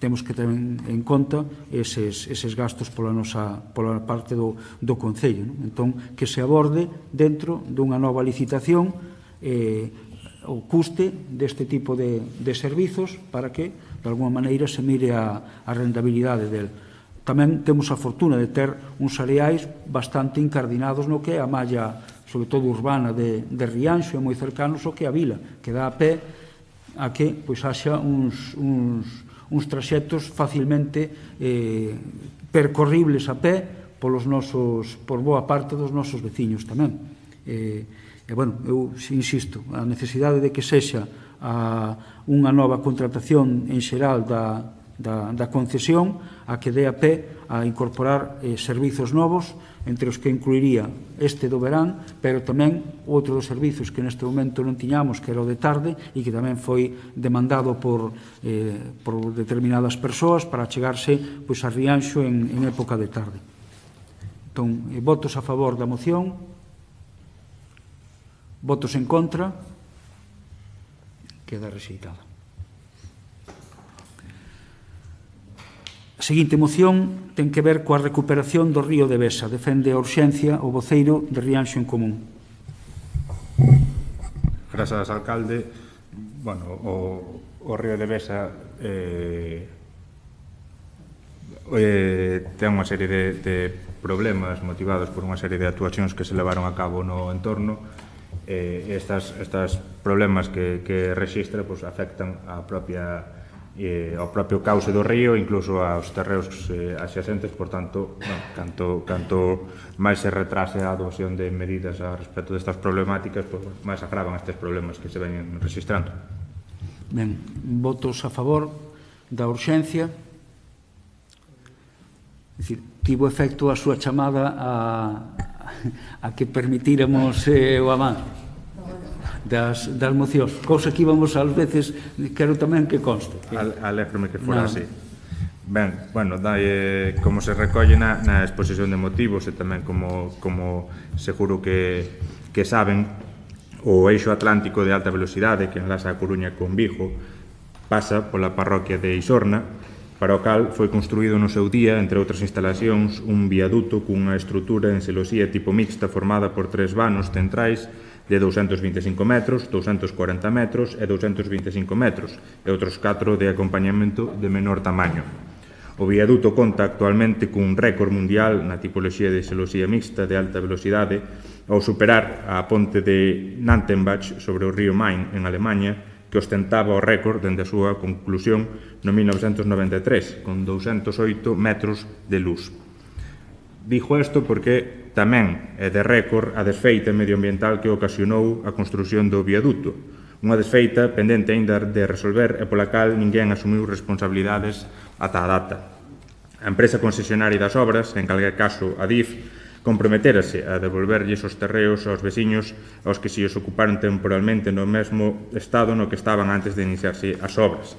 temos que ter en conta eses gastos pola parte do Concello. Entón, que se aborde dentro dunha nova licitación o custe deste tipo de servizos para que, de alguma maneira, se mire a rentabilidade del. Tamén temos a fortuna de ter uns areais bastante incardinados no que é a malla, sobre todo urbana, de Rianxo, e moi cercanos ao que é a vila, que dá a pé a que haxa uns traxectos facilmente percorribles a pé por boa parte dos nosos veciños tamén. Eu insisto, a necesidade de que sexa unha nova contratación en xeral da concesión a que dé a pé a incorporar servizos novos entre os que incluiría este do verán, pero tamén outro dos servizos que neste momento non tiñamos, que era o de tarde, e que tamén foi demandado por determinadas persoas para chegarse pois, a Rianxo en época de tarde. Entón, votos a favor da moción, votos en contra, queda rexeitada. A seguinte moción ten que ver coa recuperación do río de Besa. Defende a urxencia o voceiro de Rianxo en Común. Grazas, alcalde. Bueno, o río de Besa ten unha serie de problemas motivados por unha serie de actuacións que se levaron a cabo no entorno. Estes problemas que rexistra afectan ao propio cauce do río, incluso aos terreos adxacentes. Por tanto, canto máis se retrase a adopción de medidas a respecto destas problemáticas, máis agravan estes problemas que se veñen registrando. Ben, votos a favor da urxencia. É dicir, tivo efecto a súa chamada a que permitíramos o avance das mocións, cousa que íbamos ás veces, quero tamén que conste. Alégrome que fora así. Ben, bueno, como se recolle na exposición de motivos e tamén como seguro que saben, o eixo atlántico de alta velocidade que enlaza a Coruña con Vigo pasa pola parroquia de Isorna, para o cal foi construído no seu día, entre outras instalacións, un viaduto cunha estrutura en celosía tipo mixta formada por 3 vanos centrais de 225 metros, 240 metros e 225 metros, e outros 4 de acompañamento de menor tamaño. O viaduto conta actualmente cun récord mundial na tipoloxía de celosía mixta de alta velocidade ao superar a ponte de Nantenbach sobre o río Main en Alemanha, que ostentaba o récord dende a súa conclusión no 1993, con 208 metros de luz. Digo isto porque tamén é de récord a desfeita medioambiental que ocasionou a construción do viaduto, unha desfeita pendente aínda de resolver e pola cal ninguén asumiu responsabilidades ata a data. A empresa concesionaria das obras, en calquer caso a DIF, comprometérase a devolverlles os terreos aos veciños aos que se os ocuparon temporalmente no mesmo estado no que estaban antes de iniciarse as obras.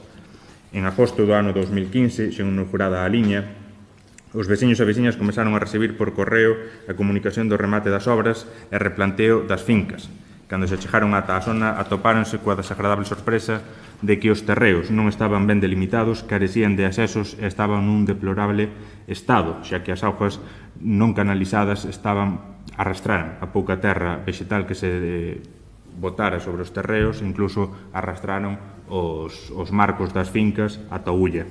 En agosto do ano 2015, sen inaugurada a liña, os veciños e veciñas comezaron a recibir por correo a comunicación do remate das obras e replanteo das fincas. Cando se chegaron ata a zona, atopáronse coa desagradable sorpresa de que os terreos non estaban ben delimitados, carecían de accesos e estaban nun deplorable estado, xa que as augas non canalizadas arrastraran a pouca terra vegetal que se botara sobre os terreos, incluso arrastraron os marcos das fincas ata a Ulla.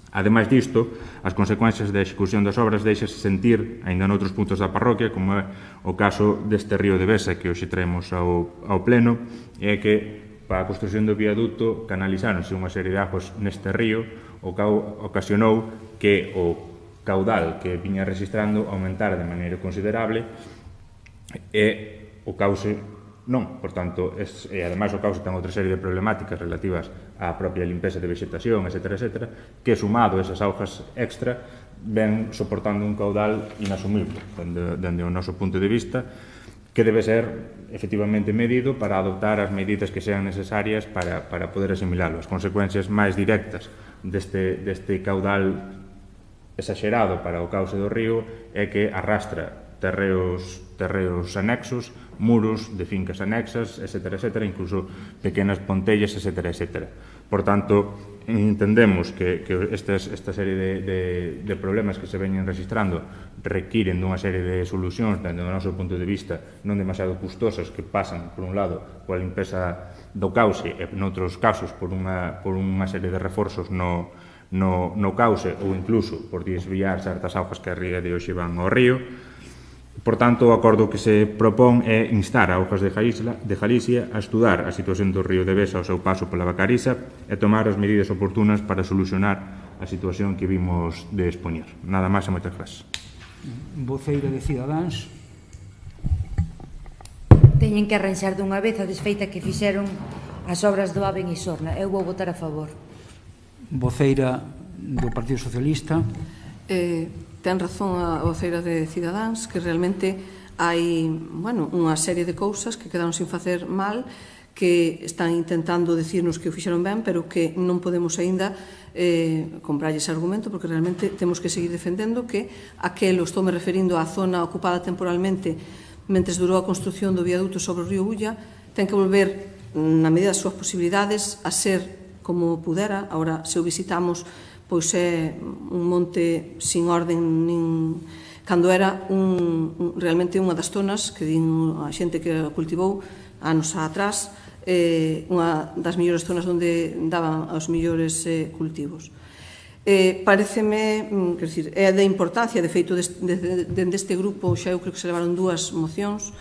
Ademais disto, as consecuencias da execución das obras deixase sentir aínda noutros puntos da parroquia, como é o caso deste río de Besa que hoxe traemos ao pleno, e que para a construción do viaduto canalizáronse unha serie de aguas neste río, o que ocasionou que o caudal que viña registrando aumentara de maneira considerable e o cauce non. Por tanto, e ademais o cauce ten outra serie de problemáticas relativas á propia limpeza de vegetación, etc., que sumado a esas augas extra ven soportando un caudal inasumible dende o noso punto de vista, que debe ser efectivamente medido para adoptar as medidas que sean necesarias para poder asimilarlo. As consecuencias máis directas deste caudal exagerado para o cauce do río é que arrastra terreos anexos, muros de fincas anexas, etc., incluso pequenas pontellas, etc. Por tanto, entendemos que esta serie de problemas que se veñen registrando requiren dunha serie de solucións dentro do noso punto de vista non demasiado custosas, que pasan, por un lado, pola limpeza do cauce e, noutros casos, por unha serie de reforzos no cauce ou incluso por desviar certas augas que a ría de hoxe van ao río. Por tanto, o acordo que se propón é instar a Augas de Galicia a estudar a situación do río de Besa ao seu paso pola Vacarisa e tomar as medidas oportunas para solucionar a situación que vimos de expoñer. Nada máis e moitas gracias. Voceira de Cidadáns. Teñen que arranxar dunha vez a desfeita que fixeron as obras do AVE en Isorna. Eu vou votar a favor. Voceira do Partido Socialista. ten razón a voceira de Cidadáns, que realmente hai unha serie de cousas que quedaron sin facer mal, que están intentando decirnos que o fixeron ben, pero que non podemos aínda comprarlle ese argumento, porque realmente temos que seguir defendendo que aquelo, estou me referindo á zona ocupada temporalmente mentre durou a construción do viaduto sobre o río Ulla, ten que volver, na medida das súas posibilidades, a ser como pudera. Ahora, se o visitamos, pois é un monte sin orden, cando era realmente unha das zonas que din a xente que a cultivou anos atrás, unha das mellores zonas onde daban os mellores cultivos. Pareceme, quer dizer, é de importancia, de feito, dende este grupo xa eu creo que se levaron 2 mocións.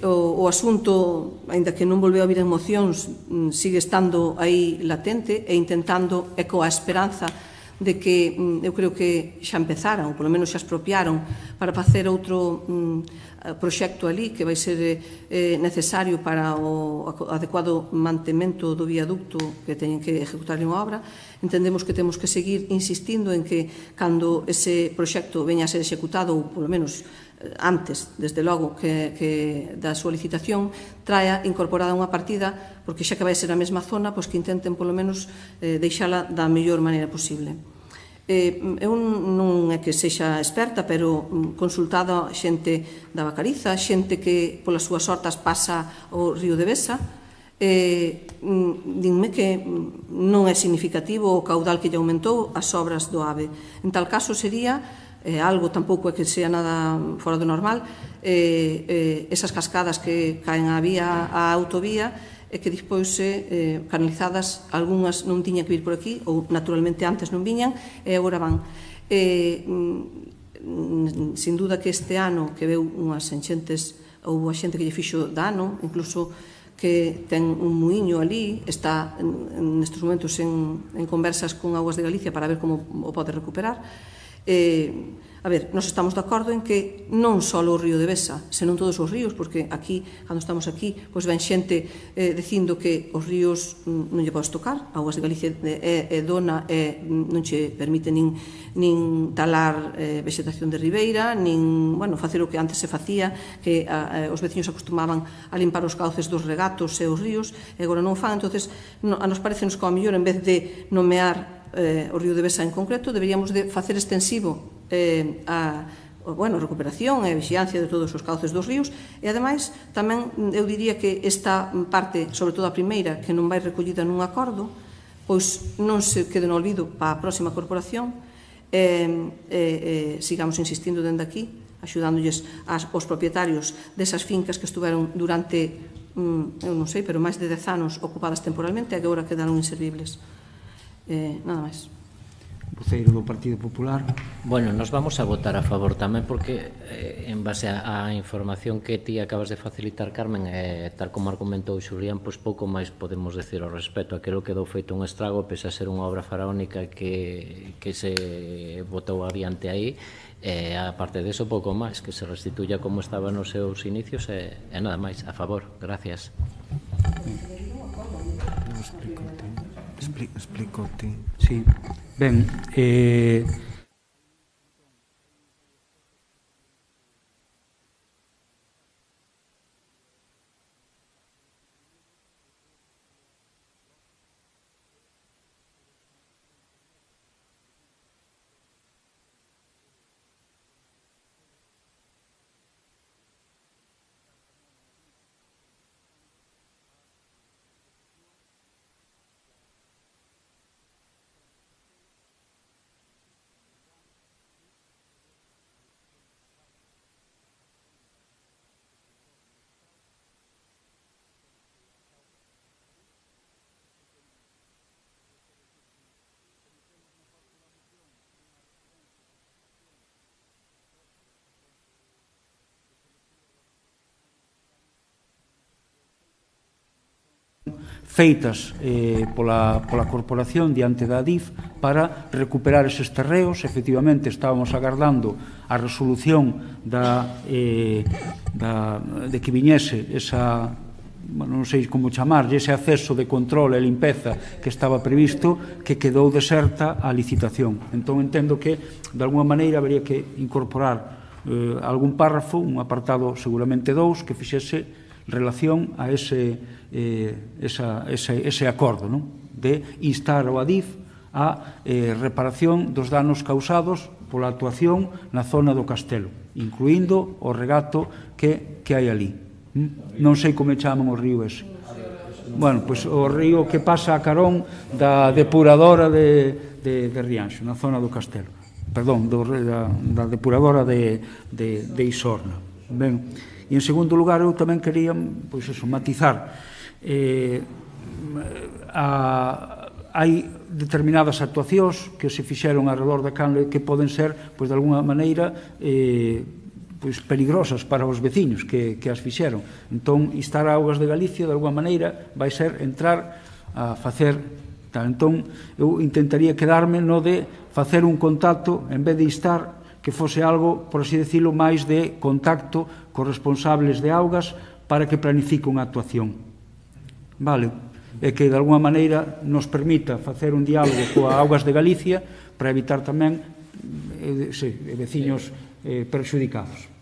O asunto, aínda que non volveu a vir en mocións, sigue estando aí latente e intentando, e coa esperanza de que eu creo que xa empezaran, ou polo menos xa expropiaron, para facer outro proxecto ali que vai ser necesario para o adecuado mantemento do viaducto que teñen que ejecutar unha obra. Entendemos que temos que seguir insistindo en que cando ese proxecto veña a ser executado, ou polo menos antes, desde logo, que da súa licitación, traia incorporada unha partida, porque xa que vai ser a mesma zona, pois que intenten polo menos deixala da mellor maneira posible. Eu non é que sexa experta, pero consultada xente da Vacariza, xente que polas súas hortas pasa o río de Besa, dinme que non é significativo o caudal que lle aumentou as obras do AVE. En tal caso sería algo, tampouco é que sea nada fora do normal, esas cascadas que caen á vía, á autovía, e que despois canalizadas, algunhas non tiñan que vir por aquí, ou naturalmente antes non viñan, e agora van. Sin duda que este ano que veu unhas enchentes, ou a xente que lle fixo dano, incluso que ten un muiño ali, está nestes momentos en conversas con Augas de Galicia para ver como o pode recuperar. A ver, nos estamos de acordo en que non só o río de Besa, senón todos os ríos, porque aquí, cando estamos aquí, pois ven xente dicindo que os ríos non lle podes tocar, Augas de Galicia é dona e non che permite nin talar vegetación de ribeira, nin, facer o que antes se facía, que os veciños acostumaban a limpar os cauces dos regatos e os ríos, e agora non fan. Entonces, a nos parecenos que ao mellor, en vez de nomear o río de Besa en concreto, deberíamos de facer extensivo a recuperación e a vixiancia de todos os cauces dos ríos, e ademais tamén eu diría que esta parte, sobre todo a primeira, que non vai recollida nun acordo, pois non se quede no olvido para a próxima corporación, sigamos insistindo dende aquí, axudándolles aos propietarios desas fincas que estuveron durante, eu non sei, pero máis de 10 anos ocupadas temporalmente e que agora quedaron inservibles. Nada máis. Voceiro do Partido Popular. Bueno, nos vamos a votar a favor tamén porque en base á información que ti acabas de facilitar, Carmen, tal como argumentou Xulián, pois pouco máis podemos decir ao respecto. Aquilo quedou feito un estrago, pese a ser unha obra faraónica que se botou adiante aí, e a parte deso pouco máis, que se restituya como estaba nos seus inicios, e nada máis, a favor. Gracias. Explícote. Sí. Ben, feitas pola corporación diante da ADIF para recuperar eses terreos. Efectivamente, estábamos agardando a resolución de que viñese esa non sei como chamarlle, ese acceso de control e limpeza que estaba previsto, que quedou deserta a licitación. Entón, entendo que, de alguma maneira, habería que incorporar algún párrafo, un apartado seguramente 2, que fixese relación a ese acordo, non? De instar ao Adif a reparación dos danos causados pola actuación na zona do castelo, incluindo o regato que hai ali. Non sei como chaman o río ese. Bueno, pois o río que pasa a carón da depuradora de Rianxo, na zona do castelo. Perdón, da depuradora de Isorna. Ben, e en segundo lugar, eu tamén quería, pois eso, matizar. Hai determinadas actuacións que se fixeron alrededor da canle que poden ser, pois, de alguna maneira, pois, peligrosas para os veciños que as fixeron. Entón, instar a Augas de Galicia, de alguna maneira, vai ser entrar a facer tal. Entón, eu intentaría quedarme no de facer un contacto, en vez de instar, que fose algo, por así decirlo, máis de contacto cos responsables de Augas para que planifique unha actuación. Vale? E que, de alguna maneira, nos permita facer un diálogo coa Augas de Galicia para evitar tamén veciños perxudicados.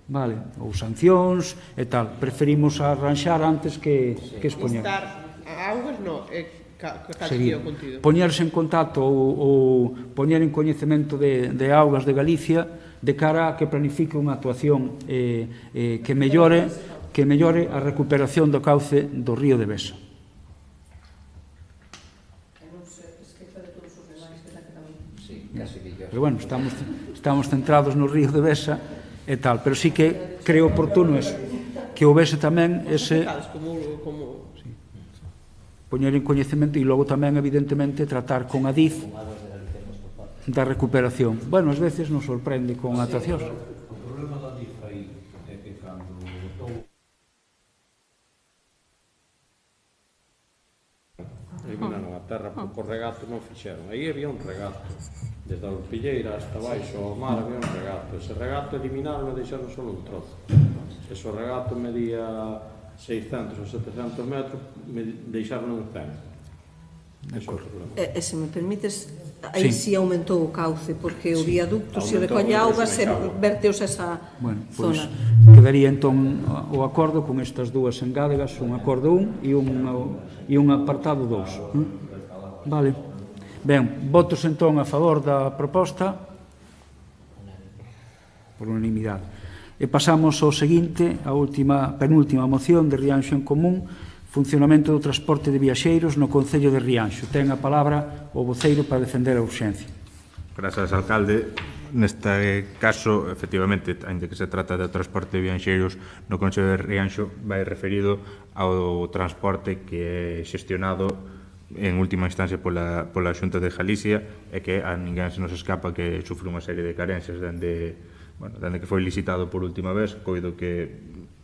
Vale? Ou sancións e tal. Preferimos arranxar antes que expoñer. Instar a Augas, non, sería poñerse en contacto ou poñer en coñecemento de Augas de Galicia de cara a que planifique unha actuación que mellore a recuperación do cauce do río de Besa. Pero bueno, estamos centrados no río de Besa e tal, pero sí que creo oportuno eso, que houvese tamén ese poñer en coñecemento e logo tamén, evidentemente, tratar con Adif da recuperación. Bueno, ás veces nos sorprende con actuacións. O problema da Adif aí é que cando eliminaron a terra porque o regato non fixeron. Aí había un regato. Desde a Orpilleira hasta baixo ao mar había un regato. Ese regato eliminaron e deixaron só un trozo. Ese regato medía 600 ou 700 metros, me deixaron un 100. E se me permites, aí sí aumentou o cauce, porque o viaducto se recolle augas e verteos esa zona. Quedaría entón o acordo con estas dúas engádegas, un acordo 1 e un apartado 2. Vale. Ben, votos entón a favor da proposta por unanimidade. E pasamos ao seguinte, a penúltima moción de Rianxo en Común, funcionamento do transporte de viaxeiros no Concello de Rianxo. Ten a palabra o voceiro para defender a urxencia. Grazas, alcalde. Neste caso, efectivamente, ainda que se trata de transporte de viaxeiros no Concello de Rianxo, vai referido ao transporte que é xestionado en última instancia pola Xunta de Galicia e que a ninguén se nos escapa que sufre unha serie de carencias dende que foi licitado por última vez. Coido que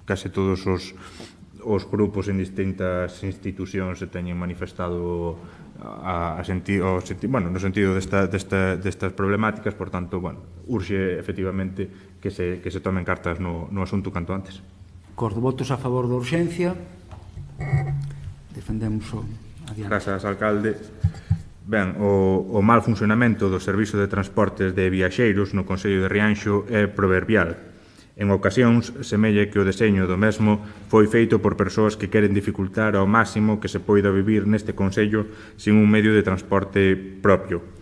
case todos os grupos en distintas institucións se teñen manifestado no sentido destas problemáticas. Por tanto, urxe efectivamente que se tomen cartas no asunto canto antes. Acordo, votos a favor da urxencia. Defendemos o adiante. Grazas, alcalde. Ben, o mal funcionamento do servizo de transportes de viaxeiros no Concello de Rianxo é proverbial. En ocasións, semella que o deseño do mesmo foi feito por persoas que queren dificultar ao máximo que se poida vivir neste Concello sin un medio de transporte propio.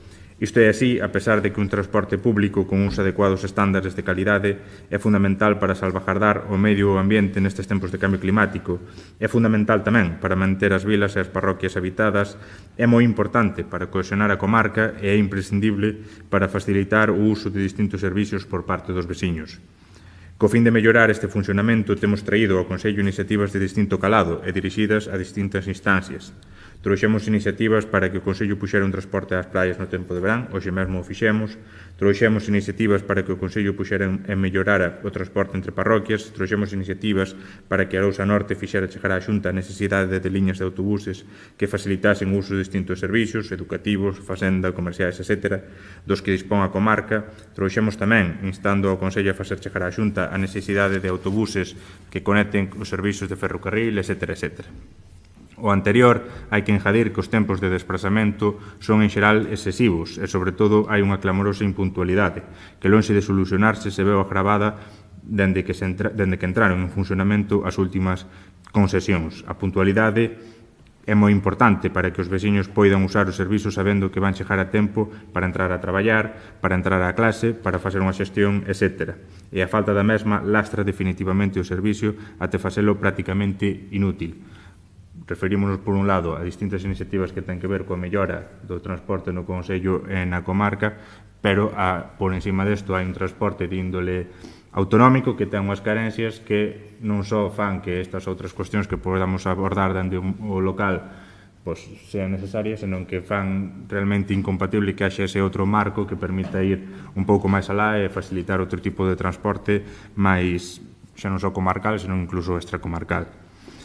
Isto é así, a pesar de que un transporte público con uns adecuados estándares de calidade é fundamental para salvaguardar o medio ambiente nestes tempos de cambio climático. É fundamental tamén para manter as vilas e as parroquias habitadas, é moi importante para cohesionar a comarca e é imprescindible para facilitar o uso de distintos servicios por parte dos veciños. Co fin de mellorar este funcionamento, temos traído ao Concello iniciativas de distinto calado e dirixidas a distintas instancias. Trouxemos iniciativas para que o Consello puxera un transporte ás praias no tempo de verán, hoxe mesmo o fixemos. Trouxemos iniciativas para que o Consello puxera e mellorara o transporte entre parroquias. Trouxemos iniciativas para que a Arousa Norte fixera chegar á Xunta a necesidade de liñas de autobuses que facilitasen o uso de distintos servicios, educativos, facenda, comerciais, etc., dos que dispón a comarca. Trouxemos tamén, instando ao Consello a facer chegar á Xunta a necesidade de autobuses que conecten os servicios de ferrocarril, etc., etc. O anterior, hai que engadir que os tempos de desplazamento son en xeral excesivos e, sobre todo, hai unha clamorosa impuntualidade que, lonxe de solucionarse, se veu agravada dende que entraron en funcionamento as últimas concesións. A puntualidade é moi importante para que os veciños poidan usar os servizos sabendo que van chegar a tempo para entrar a traballar, para entrar á clase, para facer unha xestión, etc. E a falta da mesma lastra definitivamente o servicio até facelo prácticamente inútil. Referímonos, por un lado, a distintas iniciativas que ten que ver coa mellora do transporte no Consello e na comarca, pero por encima desto hai un transporte de índole autonómico que ten unhas carencias que non só fan que estas outras cuestións que podamos abordar dende o local sean necesarias, senón que fan realmente incompatible que haxe ese outro marco que permita ir un pouco máis alá e facilitar outro tipo de transporte máis, xa non só comarcal, senón incluso extracomarcal.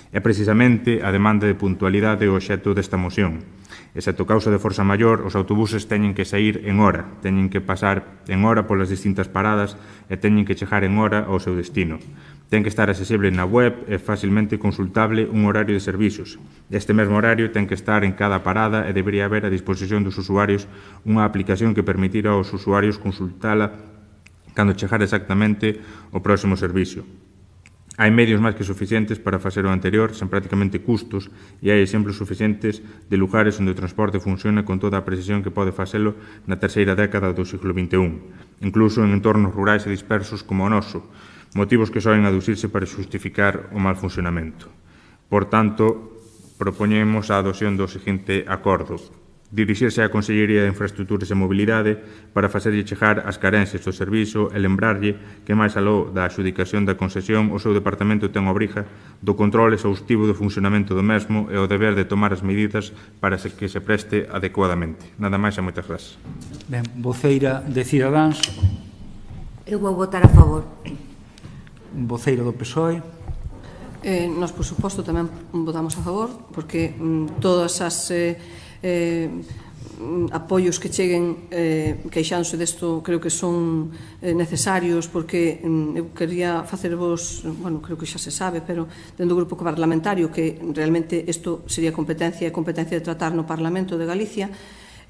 É precisamente a demanda de puntualidade o obxecto desta moción. Excepto causa de forza maior, os autobuses teñen que saír en hora, teñen que pasar en hora polas distintas paradas e teñen que chegar en hora ao seu destino. Ten que estar accesible na web e facilmente consultable un horario de servizos. Este mesmo horario ten que estar en cada parada e debería haber a disposición dos usuarios unha aplicación que permitira aos usuarios consultala cando chegar exactamente o próximo servicio. Hai medios máis que suficientes para facer o anterior sen prácticamente custos e hai exemplos suficientes de lugares onde o transporte funciona con toda a precisión que pode facelo na terceira década do século XXI, incluso en entornos rurais e dispersos como o noso, motivos que soen aducirse para justificar o mal funcionamento. Por tanto, propoñemos a adopción do seguinte acordo: dirixirse á Consellería de Infraestructuras e Mobilidade para facerlle chegar as carencias do servizo e lembrarlle que, máis aló da adxudicación da concesión, o seu departamento ten a obriga do control exhaustivo do funcionamento do mesmo e o deber de tomar as medidas para que se preste adecuadamente. Nada máis e moitas gracias. Ben, voceira de Cidadáns. Eu vou votar a favor. Voceiro do PSOE. Nós, por suposto, tamén votamos a favor, porque todas as apoios que cheguen queixándose desto creo que son necesarios, porque eu quería facervos, bueno, creo que xa se sabe, pero dentro do grupo parlamentario que realmente isto sería competencia de tratar no Parlamento de Galicia.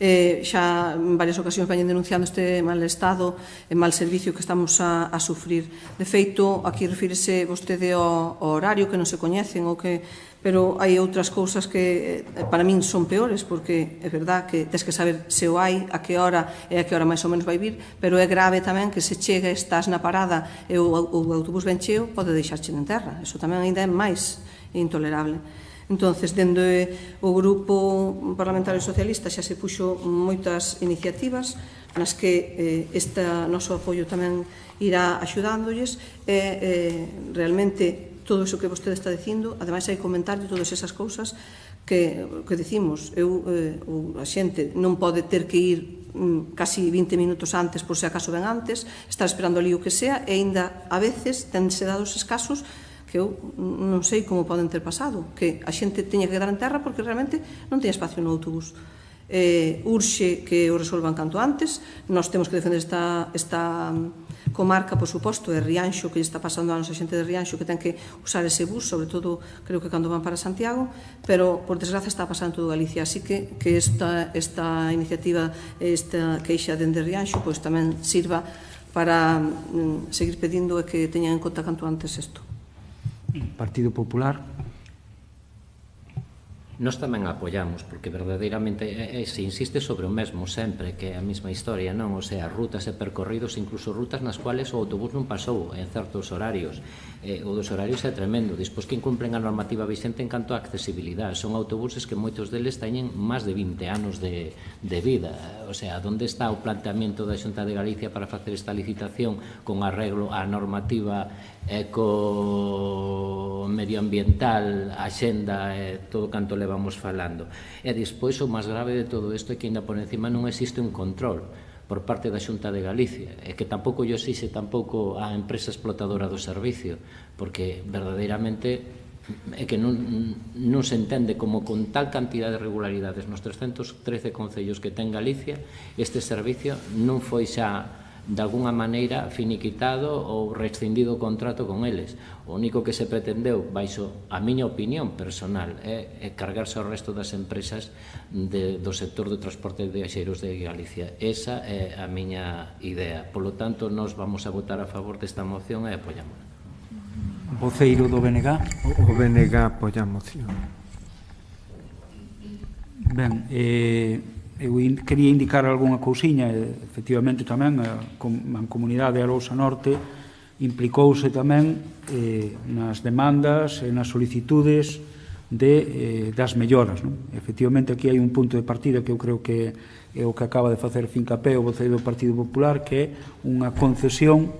Xa en varias ocasións veñen denunciando este mal estado e mal servicio que estamos a sufrir. De feito, aquí refírese vostede ao horario que non se coñecen, pero hai outras cousas que para min son peores, porque é verdad que tens que saber se o hai, a que hora e a que hora máis ou menos vai vir, pero é grave tamén que se chega, estás na parada e o autobús ben cheo, pode deixarche en terra. Iso tamén ainda é máis intolerable. Entonces, dende o Grupo Parlamentario Socialista xa se puxo moitas iniciativas nas que este noso apoio tamén irá axudándolles e realmente todo iso que vostede está dicindo, ademais hai comentarlle todas esas cousas que dicimos. A xente non pode ter que ir casi 20 minutos antes por se acaso ven antes, estar esperando ali o que sea, e ainda a veces tense dados esses casos que eu non sei como poden ter pasado, que a xente teña que quedar en terra porque realmente non teña espacio no autobús. Urxe que o resolvan canto antes. Nós temos que defender esta comarca, por suposto, é Rianxo, que lle está pasando a nosa xente de Rianxo, que ten que usar ese bus, sobre todo, creo que cando van para Santiago, pero, por desgracia, está pasando en todo Galicia. Así que esta iniciativa, esta queixa dende Rianxo, pois tamén sirva para seguir pedindo e que teñan en conta canto antes isto. Partido Popular. Nós tamén apoiamos, porque verdadeiramente se insiste sobre o mesmo sempre, que é a mesma historia, non? O sea, rutas e percorridos, incluso rutas nas cuales o autobús non pasou en certos horarios. O dos horarios é tremendo. Despois que incumplen a normativa vixente en canto a accesibilidade. Son autobuses que moitos deles teñen máis de 20 anos de vida. O sea, onde está o planteamento da Xunta de Galicia para facer esta licitación con arreglo á normativa eco medioambiental, a xenda e todo canto leva levamos falando. E despois o máis grave de todo isto é que ainda por encima non existe un control por parte da Xunta de Galicia, e que tampouco lle exixe tampouco á empresa explotadora do servicio, porque verdadeiramente é que non se entende como con tal cantidad de irregularidades nos 313 concellos que ten Galicia, este servicio non foi xa de alguna maneira finiquitado ou rescindido o contrato con eles. O único que se pretendeu, baixo a miña opinión personal, é cargarse ao resto das empresas do sector do transporte de viaxeiros de Galicia. Esa é a miña idea. Polo tanto, nós vamos a votar a favor desta moción e apoiamos. Voceiro do BNG. O BNG apoia a moción. Ben, eu quería indicar algunha cousiña, efectivamente tamén a Comunidade de Arousa Norte implicouse tamén nas demandas e nas solicitudes das melloras. Efectivamente, aquí hai un punto de partida que eu creo que é o que acaba de facer fincapé o voceiro do Partido Popular, que é unha concesión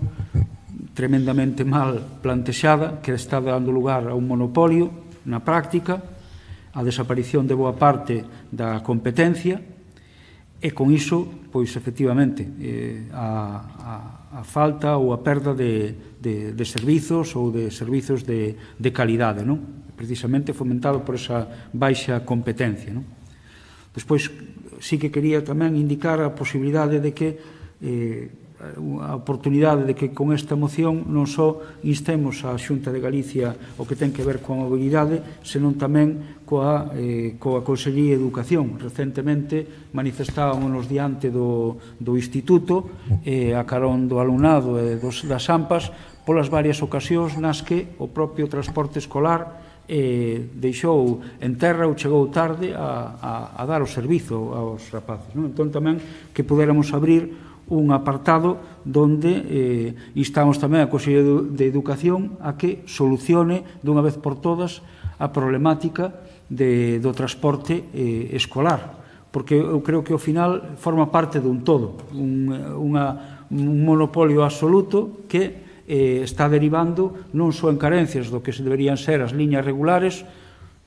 tremendamente mal plantexada, que está dando lugar a un monopolio na práctica, a desaparición de boa parte da competencia, e con iso, pois, efectivamente, a falta ou a perda de servizos ou de servizos de calidade, precisamente fomentado por esa baixa competencia. Despois, sí que quería tamén indicar a posibilidade de que a oportunidade de que con esta moción non só instemos a Xunta de Galicia o que ten que ver coa mobilidade, senón tamén coa Consellería de Educación. Recentemente manifestábamos diante do Instituto a carón do alumnado e das AMPAs polas varias ocasións nas que o propio transporte escolar deixou en terra ou chegou tarde a dar o servizo aos rapaces. Entón tamén que puderamos abrir un apartado donde instamos tamén a Consellería de Educación a que solucione dunha vez por todas a problemática do transporte escolar, porque eu creo que ao final forma parte dun todo, un monopolio absoluto que está derivando non só en carencias do que se deberían ser as liñas regulares.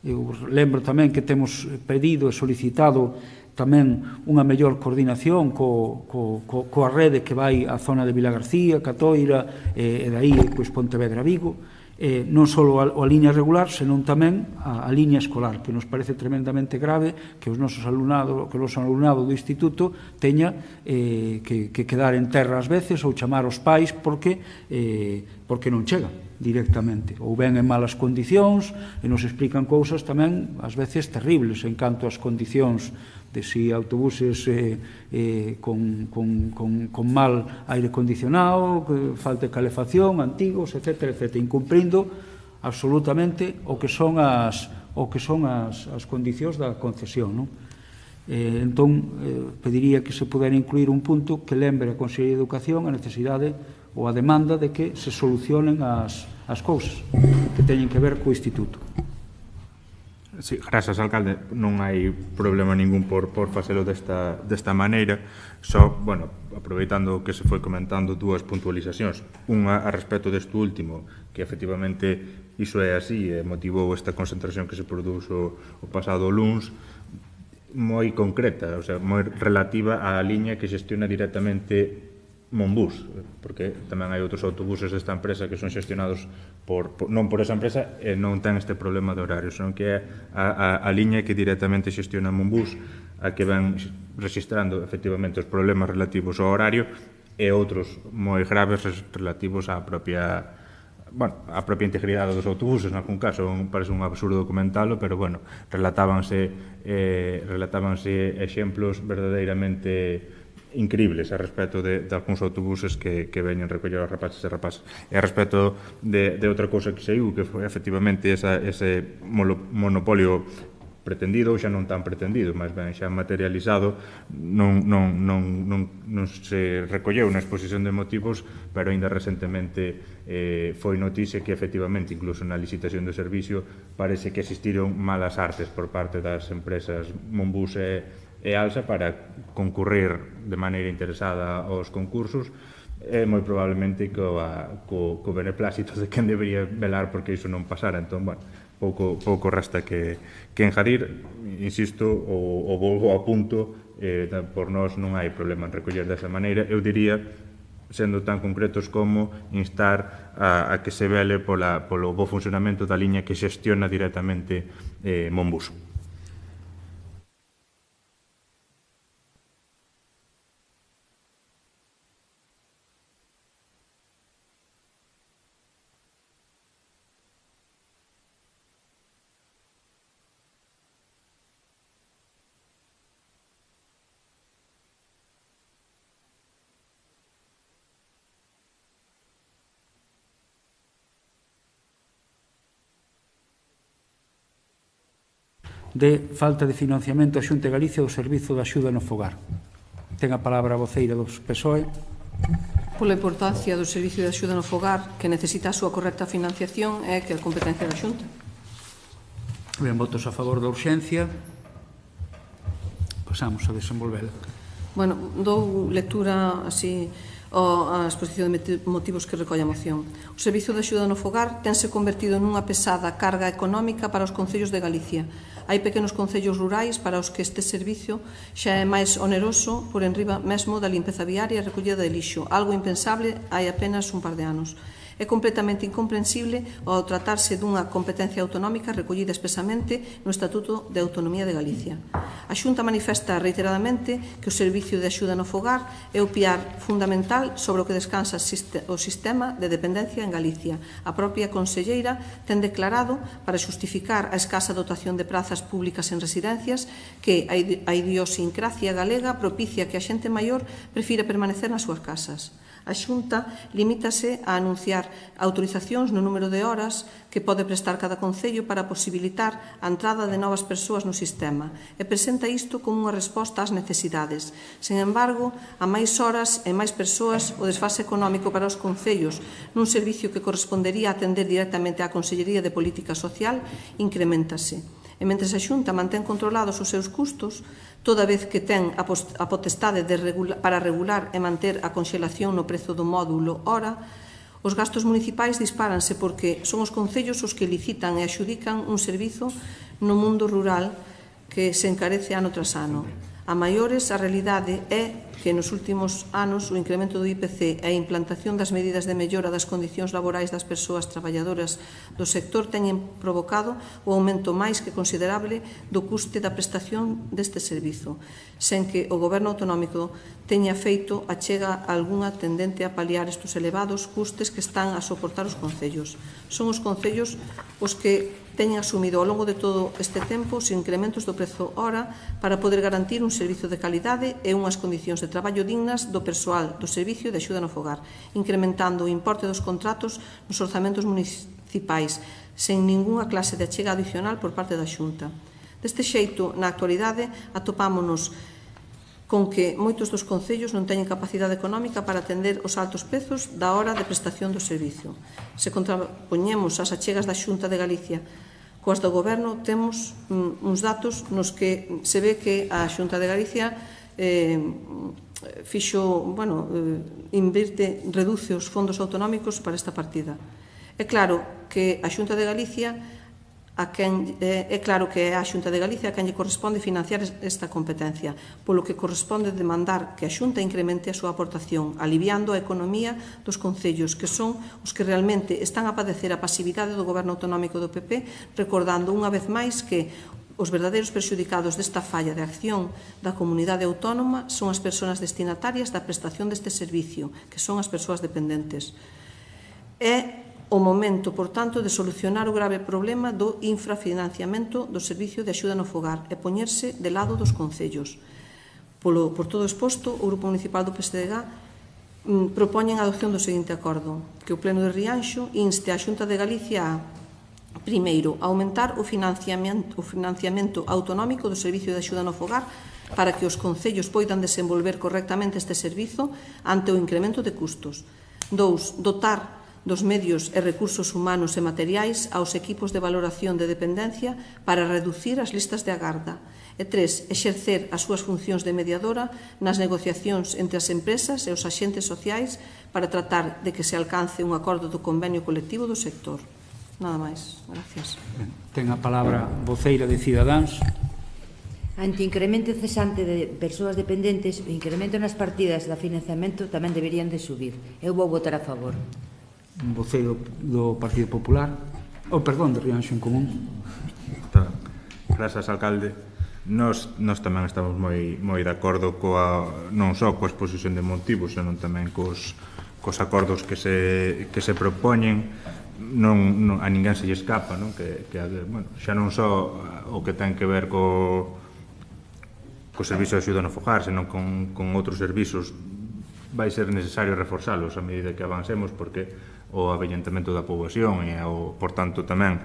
Eu lembro tamén que temos pedido e solicitado tamén unha mellor coordinación coa rede que vai á zona de Vilagarcía, Catoira e daí Pontevedra-Vigo, non só a liña regular, senón tamén a liña escolar, que nos parece tremendamente grave que o noso alumnado do instituto teña que quedar en terra ás veces ou chamar aos pais porque non chega directamente, ou ben en malas condicións, e nos explican cousas tamén ás veces terribles en canto ás condicións de si autobuses con mal aire acondicionado, falta de calefacción, antigos, etc., incumprindo absolutamente o que son as condicións da concesión. Entón, pediría que se pudera incluir un punto que lembre a Consellería de Educación a necesidade ou a demanda de que se solucionen as cousas que teñen que ver co Instituto. Sí, grazas, alcalde. Non hai problema ningún por facelo desta maneira. Só, bueno, aproveitando que se foi comentando dúas puntualizacións. Unha a respecto deste último, que efectivamente iso é así e motivou esta concentración que se produzo o pasado luns, moi concreta, o sea, moi relativa á liña que xestiona directamente Monbús, porque tamén hai outros autobuses desta empresa que son xestionados non por esa empresa e non ten este problema de horario, senón que é a liña que directamente xestiona Monbús a que van registrando efectivamente os problemas relativos ao horario e outros moi graves relativos á propia integridade dos autobuses. En algún caso parece un absurdo comentalo, pero bueno, relatábanse exemplos verdadeiramente incribles a respecto de algúns autobuses que veñen recoller os rapaces e rapazas. E a respecto de outra cousa que saiu, que foi efectivamente ese monopolio pretendido ou xa non tan pretendido, máis ben xa materializado, non se recolleu na exposición de motivos, pero ainda recentemente foi noticia que efectivamente, incluso na licitación do servicio, parece que existiron malas artes por parte das empresas Monbús e Alsa para concurrir de maneira interesada aos concursos, e moi probablemente co beneplácito de quen debería velar porque iso non pasara. Entón, bueno, pouco resta que engadir. Insisto, o volvo a punto, por nós non hai problema en recoller desa maneira. Eu diría, sendo tan concretos como instar a que se vele polo bo funcionamento da liña que xestiona directamente Monbus. de falta de financiamento a Xunta de Galicia do Servizo de Axuda no Fogar. Ten a palabra a voceira dos PSOE. Pola importancia do Servicio de Axuda no Fogar, que necesita a súa correcta financiación, é que a competencia da Xunta. Ben, votos a favor da urxencia. Pasamos a desenvolvela. Bueno, dou lectura así a exposición de motivos que recolle a moción. O Servicio de Axuda no Fogar tense convertido nunha pesada carga económica para os concellos de Galicia. Hai pequenos concellos rurais para os que este servicio xa é máis oneroso por enriba mesmo da limpeza viaria e recollida de lixo, algo impensable hai apenas un par de anos. É completamente incomprensible ao tratarse dunha competencia autonómica recollida expresamente no Estatuto de Autonomía de Galicia. A Xunta manifesta reiteradamente que o Servicio de Axuda no Fogar é o piar fundamental sobre o que descansa o sistema de dependencia en Galicia. A propia conselleira ten declarado, para xustificar a escasa dotación de prazas públicas en residencias, que a idiosincrasia galega propicia que a xente maior prefira permanecer nas súas casas. A Xunta limítase a anunciar autorizacións no número de horas que pode prestar cada concello para posibilitar a entrada de novas persoas no sistema e presenta isto como unha resposta ás necesidades. Sen embargo, a máis horas e máis persoas, o desfase económico para os concellos nun servicio que correspondería a atender directamente á Consellería de Política Social incrementase. E mentres a Xunta mantén controlados os seus custos, toda vez que ten a potestade para regular e manter a conxelación no prezo do módulo hora, os gastos municipais dispáranse porque son os concellos os que licitan e axudican un servizo no mundo rural que se encarece ano tras ano. A maiores, a realidade é que nos últimos anos o incremento do IPC e a implantación das medidas de mellora das condicións laborais das persoas traballadoras do sector teñen provocado o aumento máis que considerable do custe da prestación deste servizo, sen que o Goberno autonómico teña feito achega algunha tendente a paliar estes elevados custes que están a soportar os concellos. Son os concellos os que teñen asumido ao longo de todo este tempo os incrementos do prezo hora para poder garantir un servizo de calidade e unhas condicións de traballo dignas do persoal do Servicio de Axuda no Fogar, incrementando o importe dos contratos nos orzamentos municipais, sen ningunha clase de achega adicional por parte da Xunta. Deste xeito, na actualidade, atopámonos con que moitos dos concellos non teñen capacidade económica para atender os altos prezos da hora de prestación do servicio. Se contrapoñemos as achegas da Xunta de Galicia coas do Goberno, temos uns datos nos que se ve que a Xunta de Galicia reduce os fondos autonómicos para esta partida. É claro que a Xunta de Galicia a quen lle corresponde financiar esta competencia, polo que corresponde demandar que a Xunta incremente a súa aportación, aliviando a economía dos concellos, que son os que realmente están a padecer a pasividade do Goberno autonómico do PP, recordando unha vez máis que os verdadeiros perxudicados desta falla de acción da comunidade autónoma son as persoas destinatarias da prestación deste servicio, que son as persoas dependentes. É o momento, por tanto, de solucionar o grave problema do infrafinanciamento do Servicio de Axuda no Fogar e poñerse de lado dos concellos. Por todo exposto, o Grupo Municipal do PSDG propoñen a adopción do seguinte acordo: que o Pleno de Rianxo inste a Xunta de Galicia a, primeiro, aumentar o financiamento autonómico do Servicio de Axuda no Fogar para que os concellos poidan desenvolver correctamente este servizo ante o incremento de custos. 2. Dotar dos medios e recursos humanos e materiais aos equipos de valoración de dependencia para reducir as listas de agarda. E 3. Exercer as súas funcións de mediadora nas negociacións entre as empresas e os axentes sociais para tratar de que se alcance un acordo do convenio colectivo do sector. Nada máis, gracias. Ten a palabra voceira de Cidadáns. Ante o incremento cesante de persoas dependentes, o incremento nas partidas de financiamento tamén deberían de subir. Eu vou votar a favor. Voceiro do Partido Popular. Perdón, de Rianxo en Común. Grazas, alcalde. Nós tamén estamos moi de acordo non só coa exposición de motivos, senón tamén cos acordos que se propoñen. A ninguén se lle escapa, non? Xa non só o que ten que ver co servizo de axuda no fogar, senón con outros servizos, vai ser necesario reforzalos a medida que avancemos, porque o avellentamento da poboación e, por tanto, tamén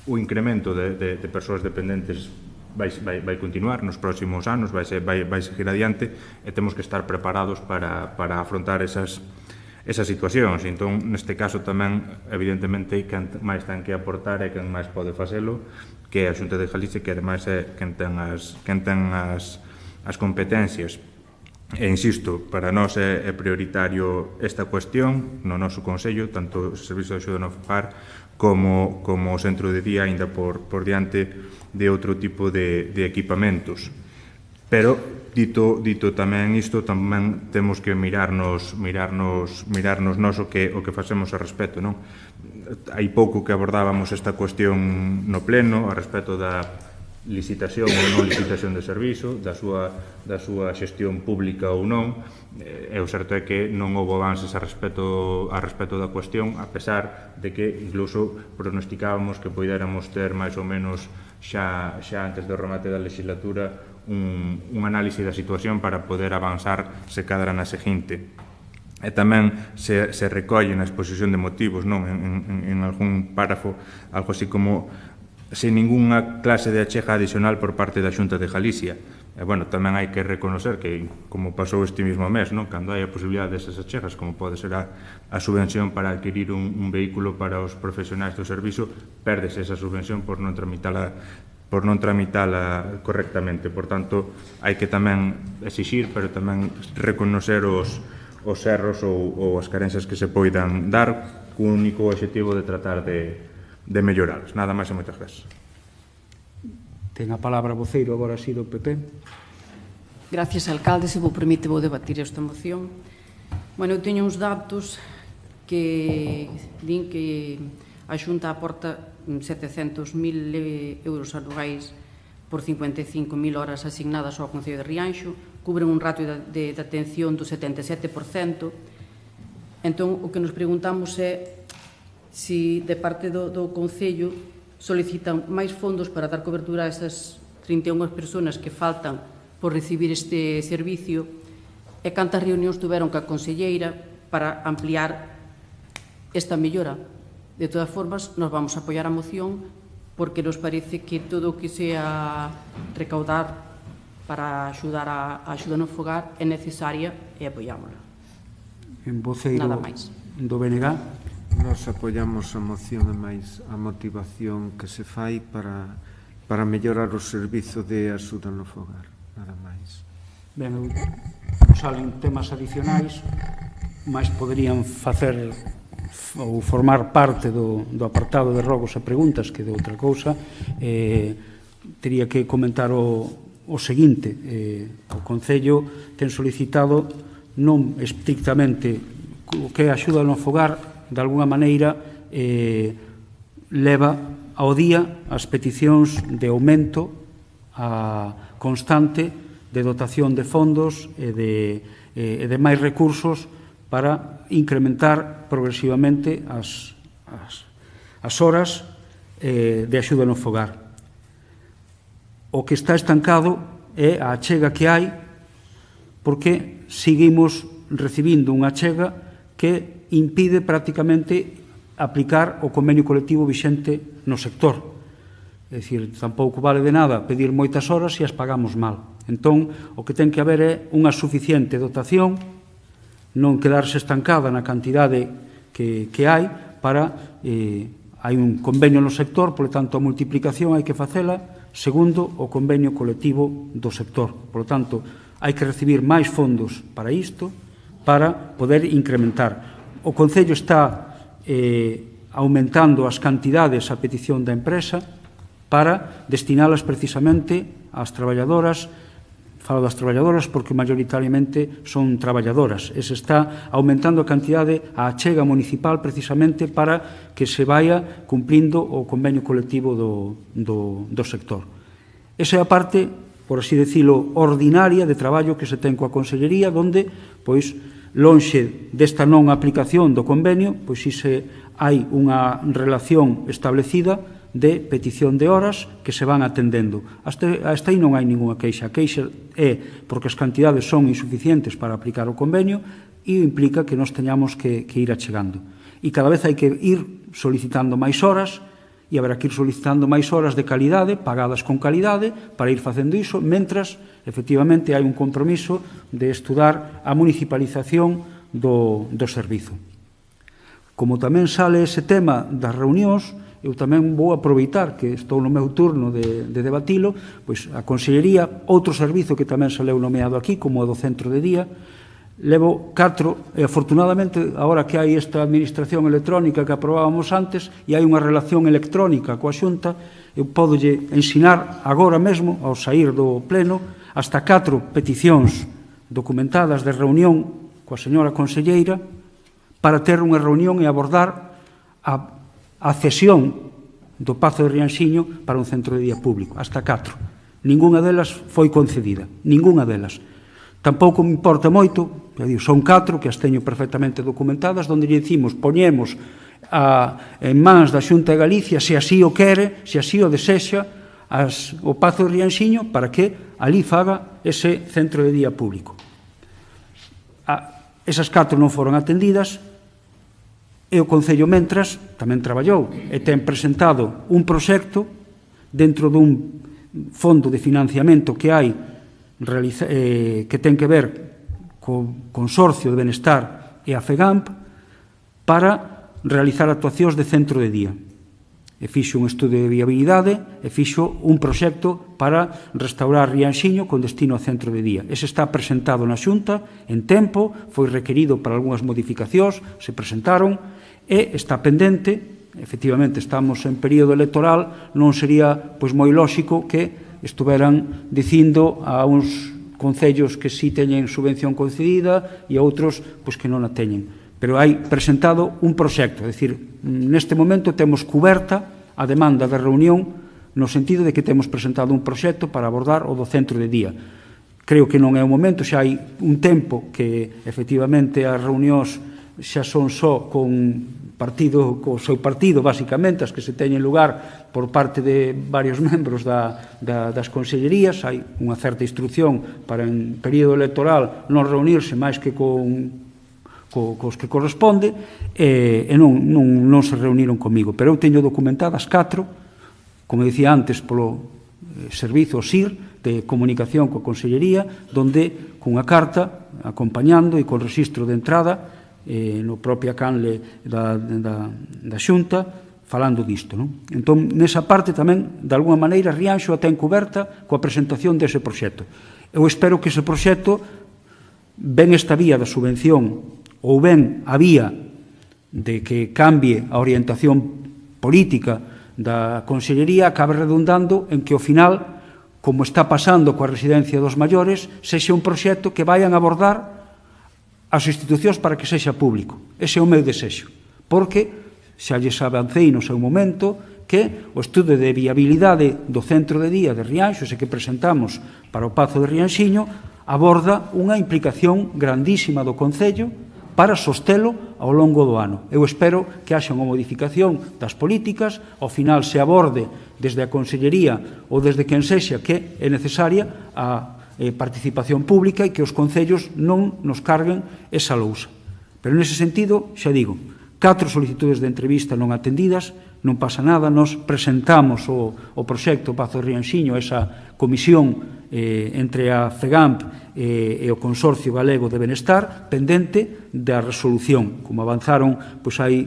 o incremento de persoas dependentes vai continuar nos próximos anos, vai seguir adiante, e temos que estar preparados para afrontar esas situacións. Entón, neste caso tamén, evidentemente, quen máis ten que aportar e quen máis pode facelo, que é a Xunta de Galicia, que ademais é quen ten as competencias. E insisto, para nós é prioritario esta cuestión no noso Consello, tanto o Servizo de Axuda no Fogar como o centro de día, aínda por diante de outro tipo de equipamentos. Pero, dito tamén isto, tamén temos que mirarnos nós o que facemos a respecto, non? Hai pouco que abordábamos esta cuestión no pleno, a respecto da licitación ou non licitación de servizo, da súa xestión pública ou non. E o certo é que non houve avances a respecto da cuestión, a pesar de que incluso pronosticábamos que poidéramos ter máis ou menos xa antes do remate da legislatura un análise da situación para poder avanzar se cadra na seguinte. E tamén se recolle na exposición de motivos, non, en algún párrafo, algo así como sen ningunha clase de achega adicional por parte da Xunta de Galicia. E, bueno, tamén hai que reconocer que, como pasou este mesmo mes, non, cando hai a posibilidade desas achegas, como pode ser a subvención para adquirir un vehículo para os profesionais do servizo, pérdese esa subvención por non tramitala correctamente. Por tanto, hai que tamén exixir, pero tamén reconocer os erros ou as carencias que se poidan dar, cun único objetivo de tratar de melloralas. Nada máis e moitas gracias. Ten a palabra voceiro agora así do PP. Gracias, alcalde. Se vos permite, vou debatir esta moción. Bueno, eu teño uns datos que din que a Xunta aporta 700.000 euros anuais por 55.000 horas asignadas ao Concello de Rianxo, cubren un ratio de atención do 77%. Entón, o que nos preguntamos é se de parte do Concello solicitan máis fondos para dar cobertura a esas 31 persoas que faltan por recibir este servicio e cantas reunións tuveron ca conselleira para ampliar esta mellora. De todas formas, nos vamos a apoiar a moción porque nos parece que todo o que sea recaudar para axudar a axuda no fogar é necesaria e apoiámola. En voceiro do BNG. Nos apoiamos a moción e máis a motivación que se fai para mellorar o servizo de axuda no fogar, nada máis. Ben, salen temas adicionais, mas poderían facer ou formar parte do apartado de rogos e preguntas que de outra cousa. Tería que comentar o seguinte: o Concello ten solicitado non estrictamente o que é a axuda no fogar, de alguna maneira leva ao día as peticións de aumento constante de dotación de fondos e de máis recursos para incrementar progresivamente as horas de axuda no fogar. O que está estancado é a achega que hai, porque seguimos recibindo unha achega que impide prácticamente aplicar o convenio colectivo vixente no sector. É dicir, tampouco vale de nada pedir moitas horas se as pagamos mal. Entón, o que ten que haber é unha suficiente dotación, non quedarse estancada na cantidade que hai para... hai un convenio no sector, por tanto, a multiplicación hai que facela segundo o convenio colectivo do sector. Por tanto, hai que recibir máis fondos para isto, para poder incrementar. O Concello está aumentando as cantidades a petición da empresa para destinalas precisamente ás traballadoras. Falo das traballadoras porque maioritariamente son traballadoras, e se está aumentando a cantidade a achega municipal precisamente para que se vaya cumprindo o convenio colectivo do sector. Esa é a parte, por así decirlo, ordinaria de traballo que se ten coa Consellería, donde, pois, lonxe desta non aplicación do convenio, pois si se hai unha relación establecida de petición de horas que se van atendendo. Hasta aí non hai ninguna queixa. A queixa é porque as cantidades son insuficientes para aplicar o convenio e implica que nos teñamos que ir achegando. E cada vez hai que ir solicitando máis horas e haberá que ir solicitando máis horas de calidade, pagadas con calidade, para ir facendo iso, mentras, efectivamente, hai un compromiso de estudar a municipalización do servizo. Como tamén sale ese tema das reunións, eu tamén vou aproveitar que estou no meu turno de debatilo, pois a Consellería, outro servizo que tamén saleu nomeado aquí, como o do centro de día, levo 4, e afortunadamente, agora que hai esta administración electrónica que aprobábamos antes, e hai unha relación electrónica coa Xunta, eu podolle ensinar agora mesmo, ao sair do pleno, hasta 4 peticións documentadas de reunión coa señora conselleira para ter unha reunión e abordar a cesión do Pazo de Rianxiño para un centro de día público, hasta 4. Ningunha delas foi concedida, ningunha delas. Tampouco me importa moito, son 4 que as teño perfectamente documentadas, onde lle dicimos, poñemos en mans da Xunta de Galicia, se así o quere, se así o desexa, o Pazo de Rianxiño para que ali faga ese centro de día público. Esas 4 non foron atendidas, e o Concello, mentras, tamén traballou e ten presentado un proxecto dentro dun fondo de financiamento que hai que ten que ver co Consorcio de Benestar e a FEGAMP para realizar actuacións de centro de día. E fixo un estudio de viabilidade e fixo un proxecto para restaurar Rianxiño con destino a centro de día. Ese está presentado na Xunta en tempo, foi requerido para algunhas modificacións, se presentaron, e está pendente. Efectivamente, estamos en período electoral, non sería pois moi lóxico que estuveran dicindo a uns concellos que si teñen subvención concedida e a outros pois que non a teñen. Pero hai presentado un proxecto, é dicir, neste momento temos cuberta a demanda de reunión no sentido de que temos presentado un proxecto para abordar o do centro de día. Creo que non é o momento, xa hai un tempo que efectivamente as reunións xa son só con o seu partido, basicamente, as que se teñen lugar por parte de varios membros das consellerías. Hai unha certa instrucción para en período electoral non reunirse máis que cos que corresponde, e non se reuniron comigo. Pero eu teño documentadas 4, como dicía antes, polo servizo SIR de comunicación coa Consellería, donde cunha carta acompañando e con registro de entrada no propia canle da Xunta, falando disto. Entón, nesa parte tamén, de alguma maneira, Rianxo a ten coberta coa presentación dese proxecto. Eu espero que ese proxecto, ben esta vía da subvención ou ben a vía de que cambie a orientación política da Consellería, acabe redundando en que, ao final, como está pasando coa residencia dos maiores, sexa un proxecto que vayan a abordar as institucións para que sexa público. Ese é o meu desexo, porque xa lles avancei no seu momento que o estudo de viabilidade do centro de día de Rianxo, ese que presentamos para o Pazo de Rianxiño, aborda unha implicación grandísima do Concello para sostelo ao longo do ano. Eu espero que haxa unha modificación das políticas, ao final se aborde desde a Consellería ou desde quen sexa que é necesaria a participación pública e que os concellos non nos carguen esa lousa. Pero nese sentido, xa digo, 4 solicitudes de entrevista non atendidas, non pasa nada, nos presentamos o proxecto Pazo de Rianxiño, esa comisión entre a FEGAMP e o Consorcio Galego de Benestar, pendente da resolución. Como avanzaron, pois hai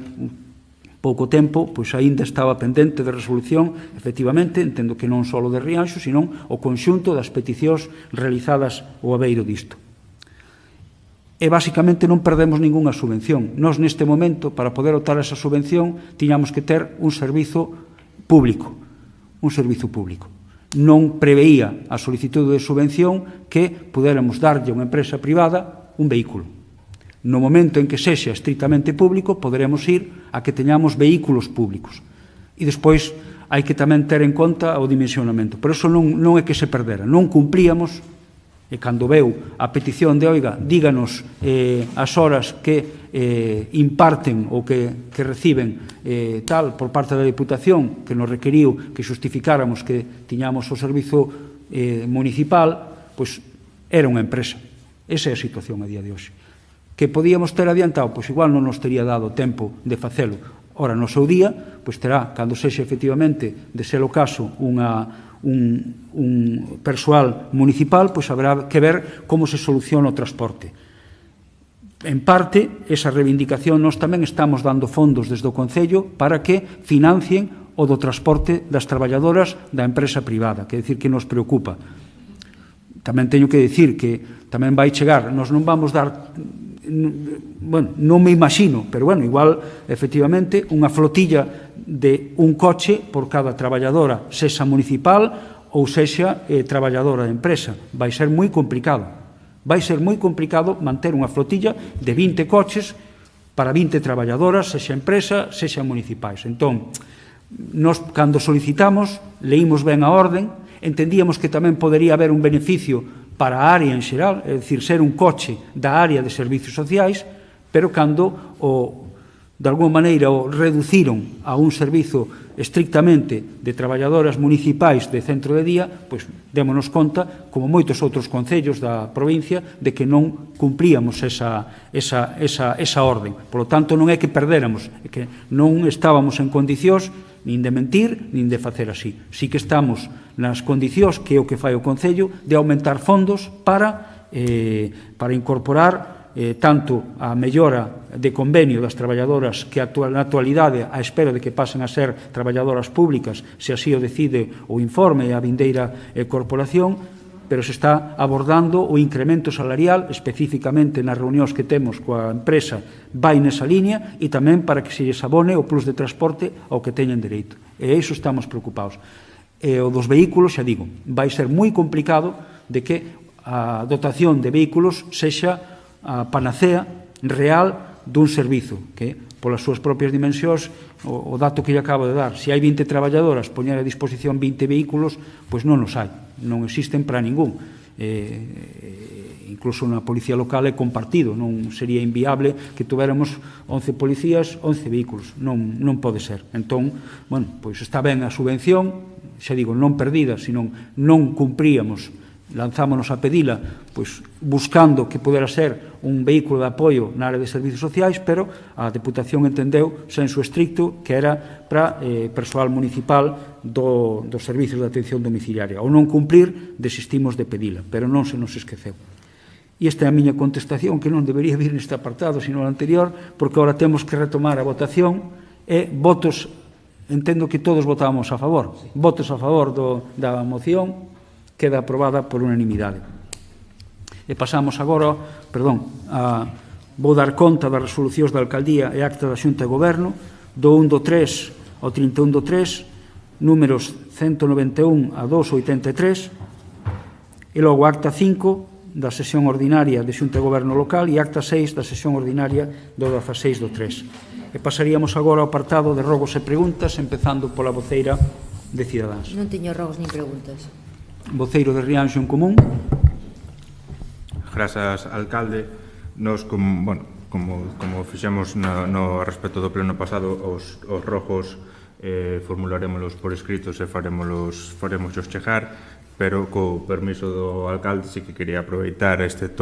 pouco tempo, pois aínda estaba pendente de resolución, efectivamente, entendo que non só o de Rianxo, senón o conxunto das peticións realizadas ao abeiro disto. e basicamente non perdemos ningunha subvención. Nós neste momento, para poder optar a esa subvención, tiñamos que ter un servizo público. Non preveía a solicitude de subvención que pudéramos darlle a unha empresa privada un vehículo. No momento en que sexa estritamente público, poderemos ir a que teñamos vehículos públicos. E despois hai que tamén ter en conta o dimensionamento. Pero eso non é que se perdera. Non cumplíamos. E cando veu a petición de, oiga, díganos as horas que imparten ou que reciben tal por parte da Deputación, que nos requeriu que justificáramos que tiñamos o servizo municipal, pois era unha empresa. Esa é a situación a día de hoxe. Que podíamos ter adiantado? Pois igual non nos tería dado tempo de facelo. Ora, no seu día, pois terá, cando sexa efectivamente, de ser o caso, un persoal municipal, pois haberá que ver como se soluciona o transporte. En parte, esa reivindicación, nós tamén estamos dando fondos desde o Concello para que financien o do transporte das traballadoras da empresa privada, que é dicir que nos preocupa. Tamén teño que dicir que tamén vai chegar, nós non vamos dar, bueno, non me imagino, pero bueno, igual, efectivamente, unha flotilla de un coche por cada traballadora, sexa municipal ou sexa traballadora de empresa. Vai ser moi complicado. Vai ser moi complicado manter unha flotilla de 20 coches para 20 traballadoras, sexa empresa, sexa municipais. Entón, nós, cando solicitamos, leímos ben a orden, entendíamos que tamén podería haber un beneficio para a área en xeral, é dicir, ser un coche da área de servicios sociais, pero cando de alguma maneira o reduciron a un servizo estrictamente de traballadoras municipais de centro de día, pois démonos conta, como moitos outros concellos da provincia, de que non cumpríamos esa orden. Por lo tanto, non é que perdéramos, é que non estábamos en condicións nin de mentir, nin de facer así. Sí que estamos nas condicións, que é o que fai o Concello, de aumentar fondos para incorporar tanto a mellora de convenio das traballadoras que na actualidade, a espera de que pasen a ser traballadoras públicas, se así o decide o informe e a vindeira corporación, pero se está abordando o incremento salarial, especificamente nas reunións que temos coa empresa, vai nesa línea, e tamén para que se lles abone o plus de transporte ao que teñen dereito. E iso estamos preocupados. E o dos vehículos, xa digo, vai ser moi complicado de que a dotación de vehículos sexa a panacea real dun servizo, que polas súas propias dimensións, o dato que lle acabo de dar, se hai 20 traballadoras, poñer a disposición 20 vehículos, pois non os hai, non existen para ningún. Incluso na policía local é compartido, non sería inviable que tuveramos 11 policías, 11 vehículos, non pode ser. Entón, bueno, pois está ben a subvención, xa digo, non perdida, senón non cumpríamos, lanzámonos a pedila, pois buscando que pudera ser un vehículo de apoio na área de servicios sociais, pero a Deputación entendeu, senso estricto, que era para persoal municipal dos servicios de atención domiciliaria. Ao non cumprir, desistimos de pedila, pero non se nos esqueceu. E esta é a miña contestación, que non debería vir neste apartado, sino no anterior, porque agora temos que retomar a votación e votos, entendo que todos votábamos a favor, votos a favor da moción, queda aprobada por unanimidade. E pasamos agora, vou dar conta das resolucións da Alcaldía e acta da Xunta de Goberno, do 1 do 3 ao 31 do 3, números 191 a 283, e logo acta 5 da sesión ordinaria de Xunta de Goberno local e acta 6 da sesión ordinaria do 16 do 3. E pasaríamos agora ao apartado de rogos e preguntas, empezando pola voceira de Cidadáns. Non teño rogos nin preguntas. Voceiro de Rianxo en Común. Grazas, alcalde. Nos, como fixemos no respecto do pleno pasado, os rogos formularemoslos por escritos e faremoslos chegar, pero co permiso do alcalde sí que quería aproveitar este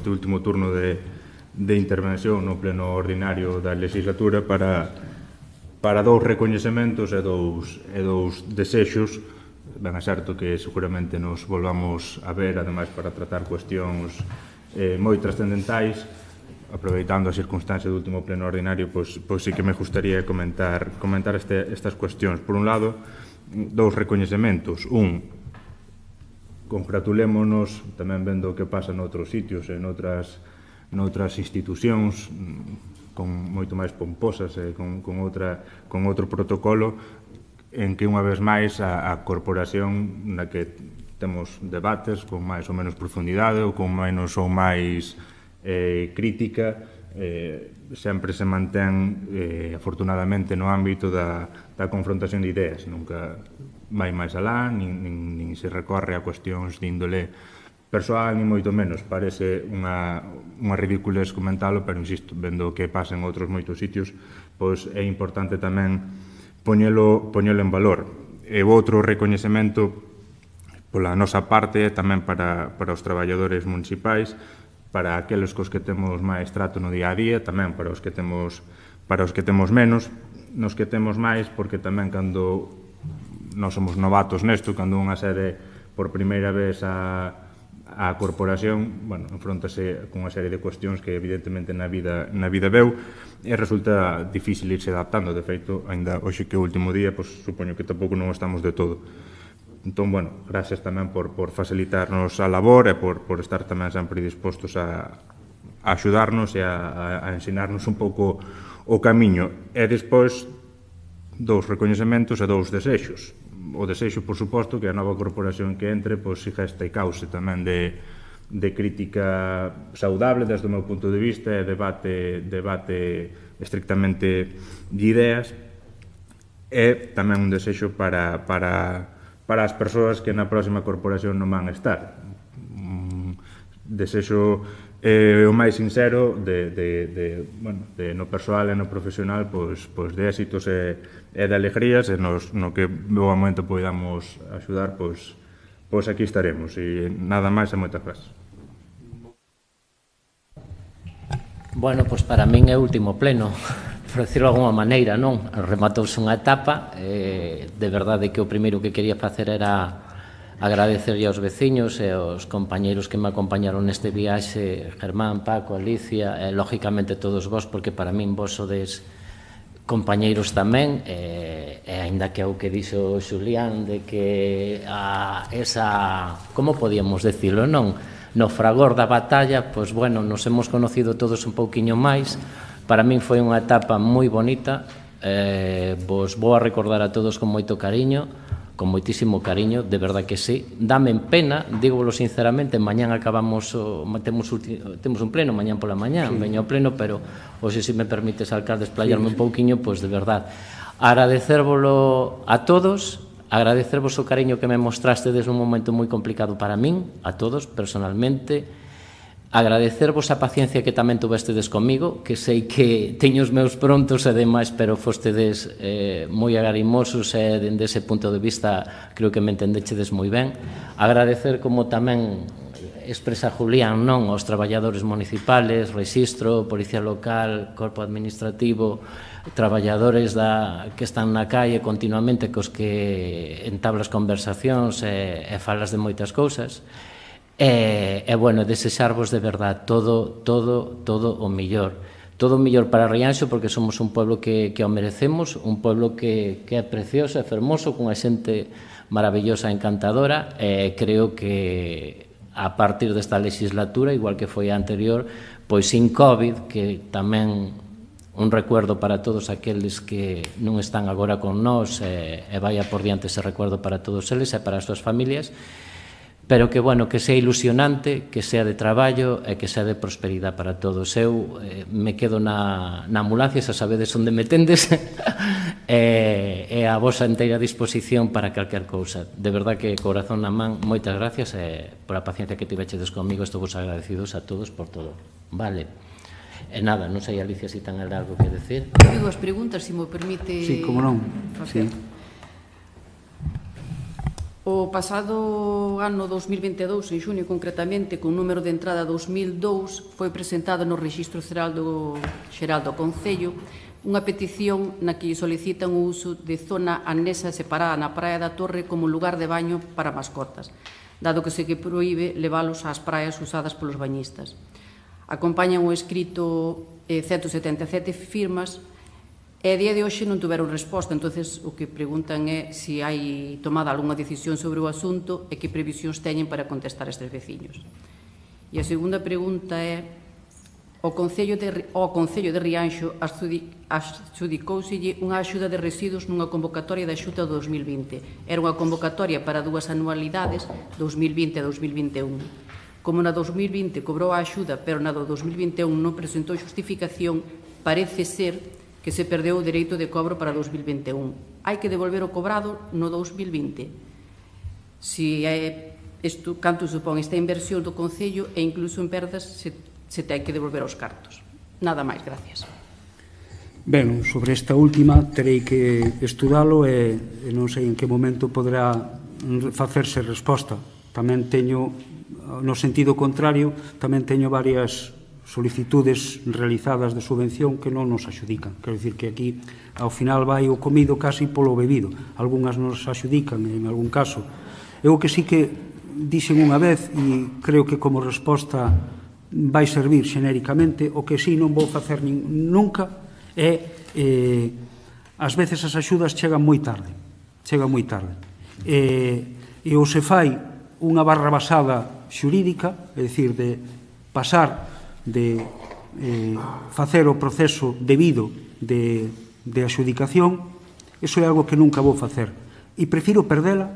último turno de intervención no pleno ordinario da legislatura para dous recoñecementos e dous desexos. Ben é certo que seguramente nos volvamos a ver, ademais, para tratar cuestións moi trascendentais. Aproveitando a circunstancia do último pleno ordinario, pois sí que me gustaría comentar estas cuestións. Por un lado, dous recoñecementos. Congratulémonos, tamén vendo o que pasa noutros sitios e noutras noutras institucións con moito máis pomposas e con outro protocolo, en que unha vez máis a corporación na que temos debates con máis ou menos profundidade ou con menos ou máis crítica, sempre se mantén afortunadamente no ámbito da confrontación de ideas, nunca vai máis alá, nin se recorre a cuestións de índole persoal, ni moito menos. Parece unha ridiculez comentalo, pero insisto, vendo o que pasa en outros moitos sitios, pois é importante tamén poñelo en valor. E o outro recoñecemento pola nosa parte tamén para os traballadores municipais, para aqueles cos que temos máis trato no día a día, tamén para os que temos menos, nos que temos máis, porque tamén cando nós somos novatos nesto, cando unha sede por primeira vez a corporación, enfróntase con unha serie de cuestións que evidentemente na vida veu e resulta difícil irse adaptando. De feito, ainda hoxe que é o último día, supoño que tampouco non estamos de todo. Entón, gracias tamén por facilitarnos a labor e por estar tamén sempre dispostos a axudarnos e a ensinarnos un pouco o camiño. E despois, 2 recoñecementos e 2 desexos. O desexo, por suposto, que a nova corporación que entre siga este cauce tamén de crítica saudable desde o meu punto de vista e debate estrictamente de ideas, e tamén un desexo para as persoas que na próxima corporación non van a estar. Desexo o máis sincero no persoal e no profesional de éxitos e de alegrías, e no que no momento podamos axudar, pois aquí estaremos. E nada máis e moitas gracias. Bueno, pois para min é o último pleno, por decirlo de alguma maneira, non? Rematouse unha etapa, de verdade que o primeiro que quería facer era agradecerlle aos veciños e aos compañeiros que me acompañaron neste viaxe, Germán, Paco, Alicia, e lógicamente todos vos, porque para min vos sodes compañeiros tamén, e aínda que o que dixo Xulián de que como podíamos decirlo, non? No fragor da batalla, pois bueno, nos hemos conocido todos un pouquiño máis. Para min foi unha etapa moi bonita, vos vou a recordar a todos con moito cariño, con moitísimo cariño, de verdad que sí. Dame pena, dígolo sinceramente, mañán acabamos, temos un pleno, mañán pola mañán, veño ao pleno, pero hoxe, se me permites, alcalde, explayarme un pouquiño, pois de verdad, agradecérvolo a todos, agradecervos o cariño que me mostraste desde un momento moi complicado para min, a todos, personalmente, agradecervos a paciencia que tamén tuvestedes comigo, que sei que teño os meus prontos e demais, pero fostedes moi agarimosos e dende ese punto de vista creo que me entendechedes moi ben. Agradecer, como tamén expresa Julián, non, aos traballadores municipales, Rexistro, Policía Local, Corpo Administrativo, traballadores que están na calle continuamente, cos que entablas conversacións e falas de moitas cousas. E, bueno, desexarvos de verdad todo o millor. Todo o millor para Rianxo, porque somos un pueblo que o merecemos, un pueblo que é precioso e fermoso, cunha xente maravillosa, encantadora, e creo que a partir desta legislatura, igual que foi a anterior, pois sin COVID, que tamén un recuerdo para todos aqueles que non están agora con nós, e vaya por diante ese recuerdo para todos eles e para as súas familias, pero que, bueno, que sea ilusionante, que sea de traballo e que sea de prosperidade para todos. Eu me quedo na ambulancia, xa sabedes onde me tendes, e a vosa inteira disposición para calquer cousa. De verdad que, corazón na man, moitas gracias por a paciencia que tivechedes comigo. Estou vos agradecidos a todos por todo. Vale. E nada, non sei, Alicia, se ten algo que decir. Digo as preguntas, se me permite... Sí, como non. Sí. O pasado ano 2022, en xuño concretamente, con número de entrada 2002, foi presentada no Rexistro Xeral do Concello unha petición na que solicitan o uso de zona anexa separada na Praia da Torre como lugar de baño para mascotas, dado que se que proíbe leválos ás praias usadas polos bañistas. Acompañan o escrito 177 firmas. E a día de hoxe non tuveron resposta, entonces o que preguntan é se hai tomada algunha decisión sobre o asunto e que previsións teñen para contestar a estes veciños. E a segunda pregunta é ao Concello de Rianxo adxudicóuselle unha axuda de residuos nunha convocatoria da Xunta do 2020. Era unha convocatoria para 2 anualidades, 2020 e 2021. Como na 2020 cobrou a axuda, pero na do 2021 non presentou xustificación, parece ser que se perdeu o dereito de cobro para 2021. Hai que devolver o cobrado no 2020. Canto supón esta inversión do Concello e incluso en perdas se ten que devolver os cartos. Nada máis, gracias. Ben, sobre esta última terei que estudalo e non sei en que momento poderá facerse resposta. Tamén teño, no sentido contrario, tamén teño varias solicitudes realizadas de subvención que non nos axudican. Quero dicir que aquí, ao final, vai o comido casi polo bebido. Algúnas nos axudican, en algún caso. Eu que sí que dixen unha vez, e creo que como resposta vai servir xenéricamente, o que sí non vou facer nunca é ás veces as axudas chegan moi tarde e ou se fai unha barra basada xurídica, é dicir, de pasar de facer o proceso debido de axudicación, iso é algo que nunca vou facer e prefiro perdela,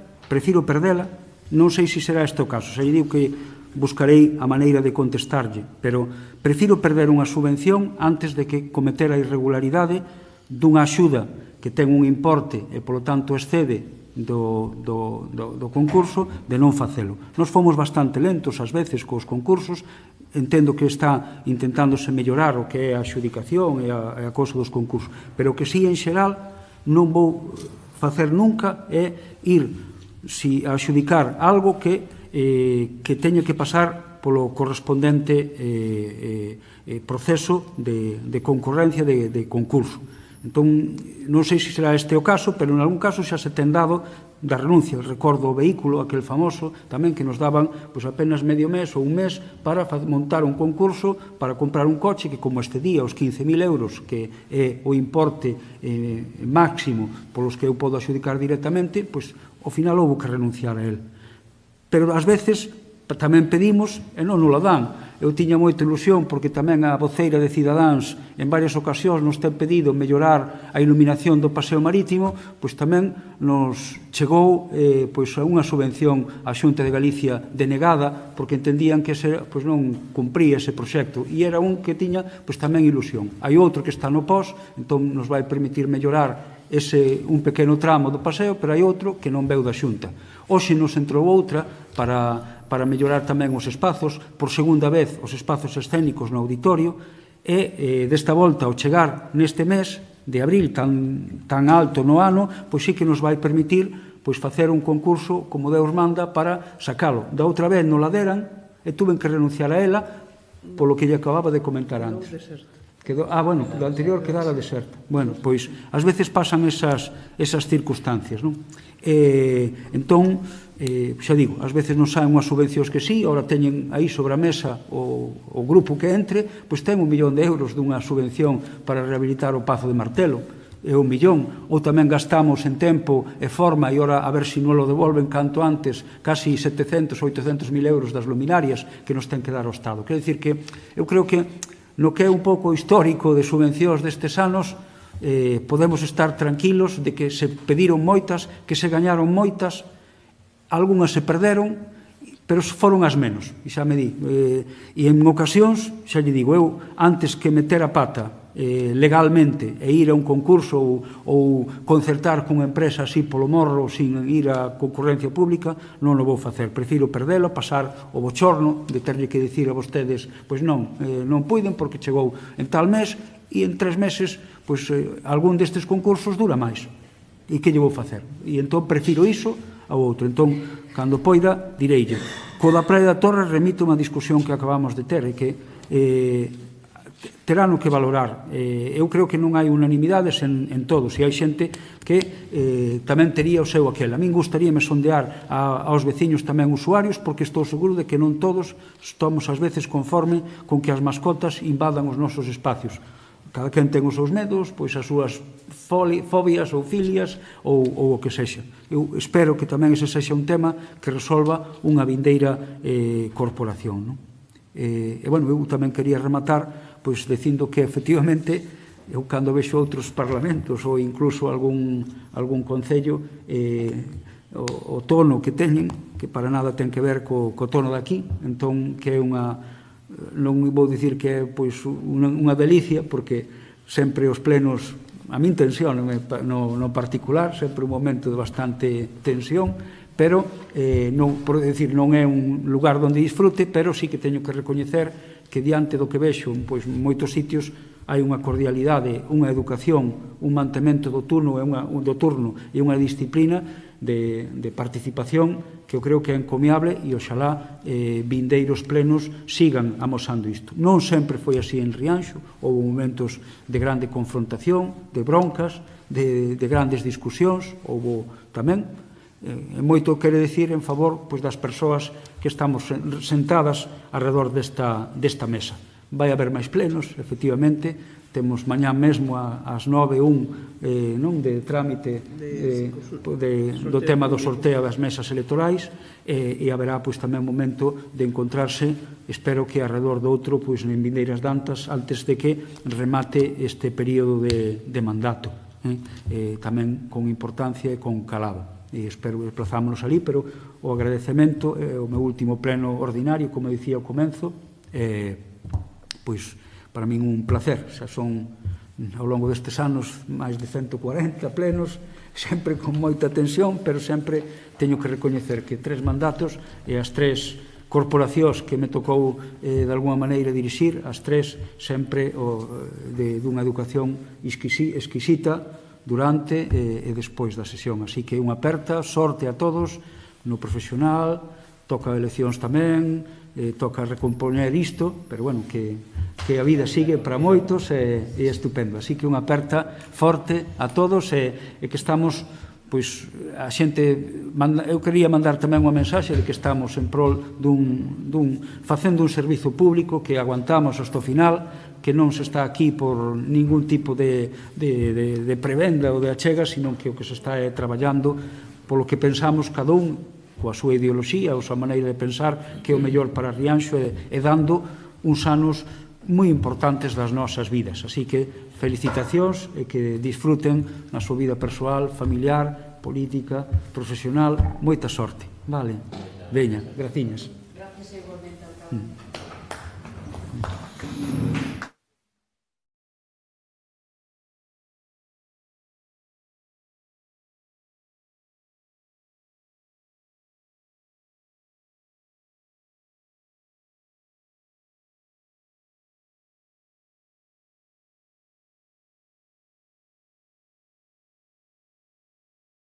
non sei se será este o caso, se lle digo que buscarei a maneira de contestarlle, pero prefiro perder unha subvención antes de que cometer a irregularidade dunha axuda que ten un importe e, polo tanto, excede do concurso, de non facelo. Nos fomos bastante lentos, ás veces, cos concursos. Entendo que está intentándose mellorar o que é a axudicación e a cousa dos concursos, pero que si, en xeral, non vou facer nunca é ir a axudicar algo que teña que pasar polo correspondente proceso de concurrencia de concurso. Entón, non sei se será este o caso, pero en algún caso xa se ten dado da renuncia. Recordo o vehículo, aquel famoso, tamén que nos daban apenas medio mes ou un mes para montar un concurso para comprar un coche que, como este día, os 15.000 euros, que é o importe máximo polos que eu podo axudicar directamente, pois, ao final houve que renunciar a él. Pero ás veces tamén pedimos e non nos la dan. Eu tiña moita ilusión porque tamén a voceira de Cidadáns en varias ocasións nos ten pedido mellorar a iluminación do paseo marítimo, pois tamén nos chegou a unha subvención á Xunta de Galicia denegada porque entendían que non cumpría ese proxecto e era un que tiña tamén ilusión. Hai outro que está no pós, entón nos vai permitir mellorar un pequeno tramo do paseo, pero hai outro que non veu da Xunta. Hoxe nos entrou outra para mellorar tamén os espazos, por segunda vez os espazos escénicos no auditorio, e desta volta, ao chegar neste mes de abril tan alto no ano, pois sí que nos vai permitir facer un concurso como Deus manda para sacalo. Da outra vez non la deran e tuven que renunciar a ela polo que lle acababa de comentar antes. Bueno, do anterior quedara deserta. Bueno, pois, ás veces pasan esas circunstancias, non? Entón, xa digo, ás veces non saen unhas subvencións que sí, ora teñen aí sobre a mesa o grupo que entre, pois ten 1 millón de euros dunha subvención para rehabilitar o Pazo de Martelo, é 1 millón, ou tamén gastamos en tempo e forma e ora a ver se non lo devolven canto antes, casi 700, 800.000 euros das luminarias que nos ten que dar o Estado. Quero dicir que eu creo que no que é un pouco histórico de subvencións destes anos, podemos estar tranquilos de que se pediron moitas, que se gañaron moitas, algunhas se perderon, pero foron as menos, e xa me di. E en ocasións, xa lle digo, eu, antes que meter a pata legalmente e ir a un concurso ou concertar con unha empresa así polo morro sin ir a concurrencia pública, non o vou facer. Prefiro perdelo, pasar o bochorno de terlle que dicir a vostedes pois non puiden porque chegou en tal mes e en 3 meses algún destes concursos dura máis. E que lle vou facer? E entón prefiro iso ao outro. Entón, cando poida, direille. Co da Praia da Torre remito unha discusión que acabamos de ter e que terán que valorar. Eu creo que non hai unanimidades en todos e hai xente que tamén tería o seu aquel. A min gustaríame sondear aos veciños tamén usuarios porque estou seguro de que non todos estamos ás veces conforme con que as mascotas invadan os nosos espacios. Cada quen ten os seus medos, pois as súas fobias ou filias ou o que sexa. Eu espero que tamén ese sexa un tema que resolva unha vindeira corporación. E, bueno, eu tamén quería rematar pois dicindo que efectivamente eu cando vexo outros parlamentos ou incluso algún concello o tono que teñen, que para nada ten que ver co tono daqui, entón que é unha, non vou dicir que é pois unha delicia, porque sempre os plenos a min tensión no particular, sempre un momento de bastante tensión, pero por decir, non é un lugar onde disfrute, pero sí que teño que recoñecer que diante do que vexo pois en moitos sitios hai unha cordialidade, unha educación, un mantemento do turno e unha disciplina de participación que eu creo que é encomiable e oxalá vindeiros plenos sigan amosando isto. Non sempre foi así en Rianxo, houve momentos de grande confrontación, de broncas, de grandes discusións, houve tamén, e moito quere dicir en favor das persoas que estamos sentadas alrededor desta mesa. Vai haber máis plenos, efectivamente, temos mañá mesmo ás 9:01 de trámite do tema do sorteo das mesas electorais e haberá tamén momento de encontrarse, espero que alrededor do outro en vindeiras dantas antes de que remate este período de mandato, tamén con importancia e con calado. E espero que desplazámonos ali, pero o agradecemento é o meu último pleno ordinario, como dicía ao comenzo, pois para min un placer, xa son ao longo destes anos máis de 140 plenos, sempre con moita tensión, pero sempre teño que recoñecer que 3 mandatos e as 3 corporacións que me tocou de alguma maneira dirixir, as 3 sempre dunha educación exquisita durante e despois da sesión. Así que unha aperta sorte a todos no profesional, toca eleccións tamén, toca recompoñer isto, pero bueno, que a vida sigue para moitos e é estupendo. Así que unha aperta forte a todos e que estamos, pois, a xente, eu quería mandar tamén unha mensaxe de que estamos en prol facendo un servizo público, que aguantamos hasta o final, que non se está aquí por ningún tipo de prebenda ou de achega, sino que o que se está traballando polo que pensamos cada un coa súa ideoloxía, ou súa maneira de pensar, que é o mellor para Rianxo e dando uns anos moi importantes das nosas vidas. Así que felicitacións e que disfruten na súa vida persoal, familiar, política, profesional, moita sorte. Vale? Veña, graciñas. Gracias igualmente, alcalde.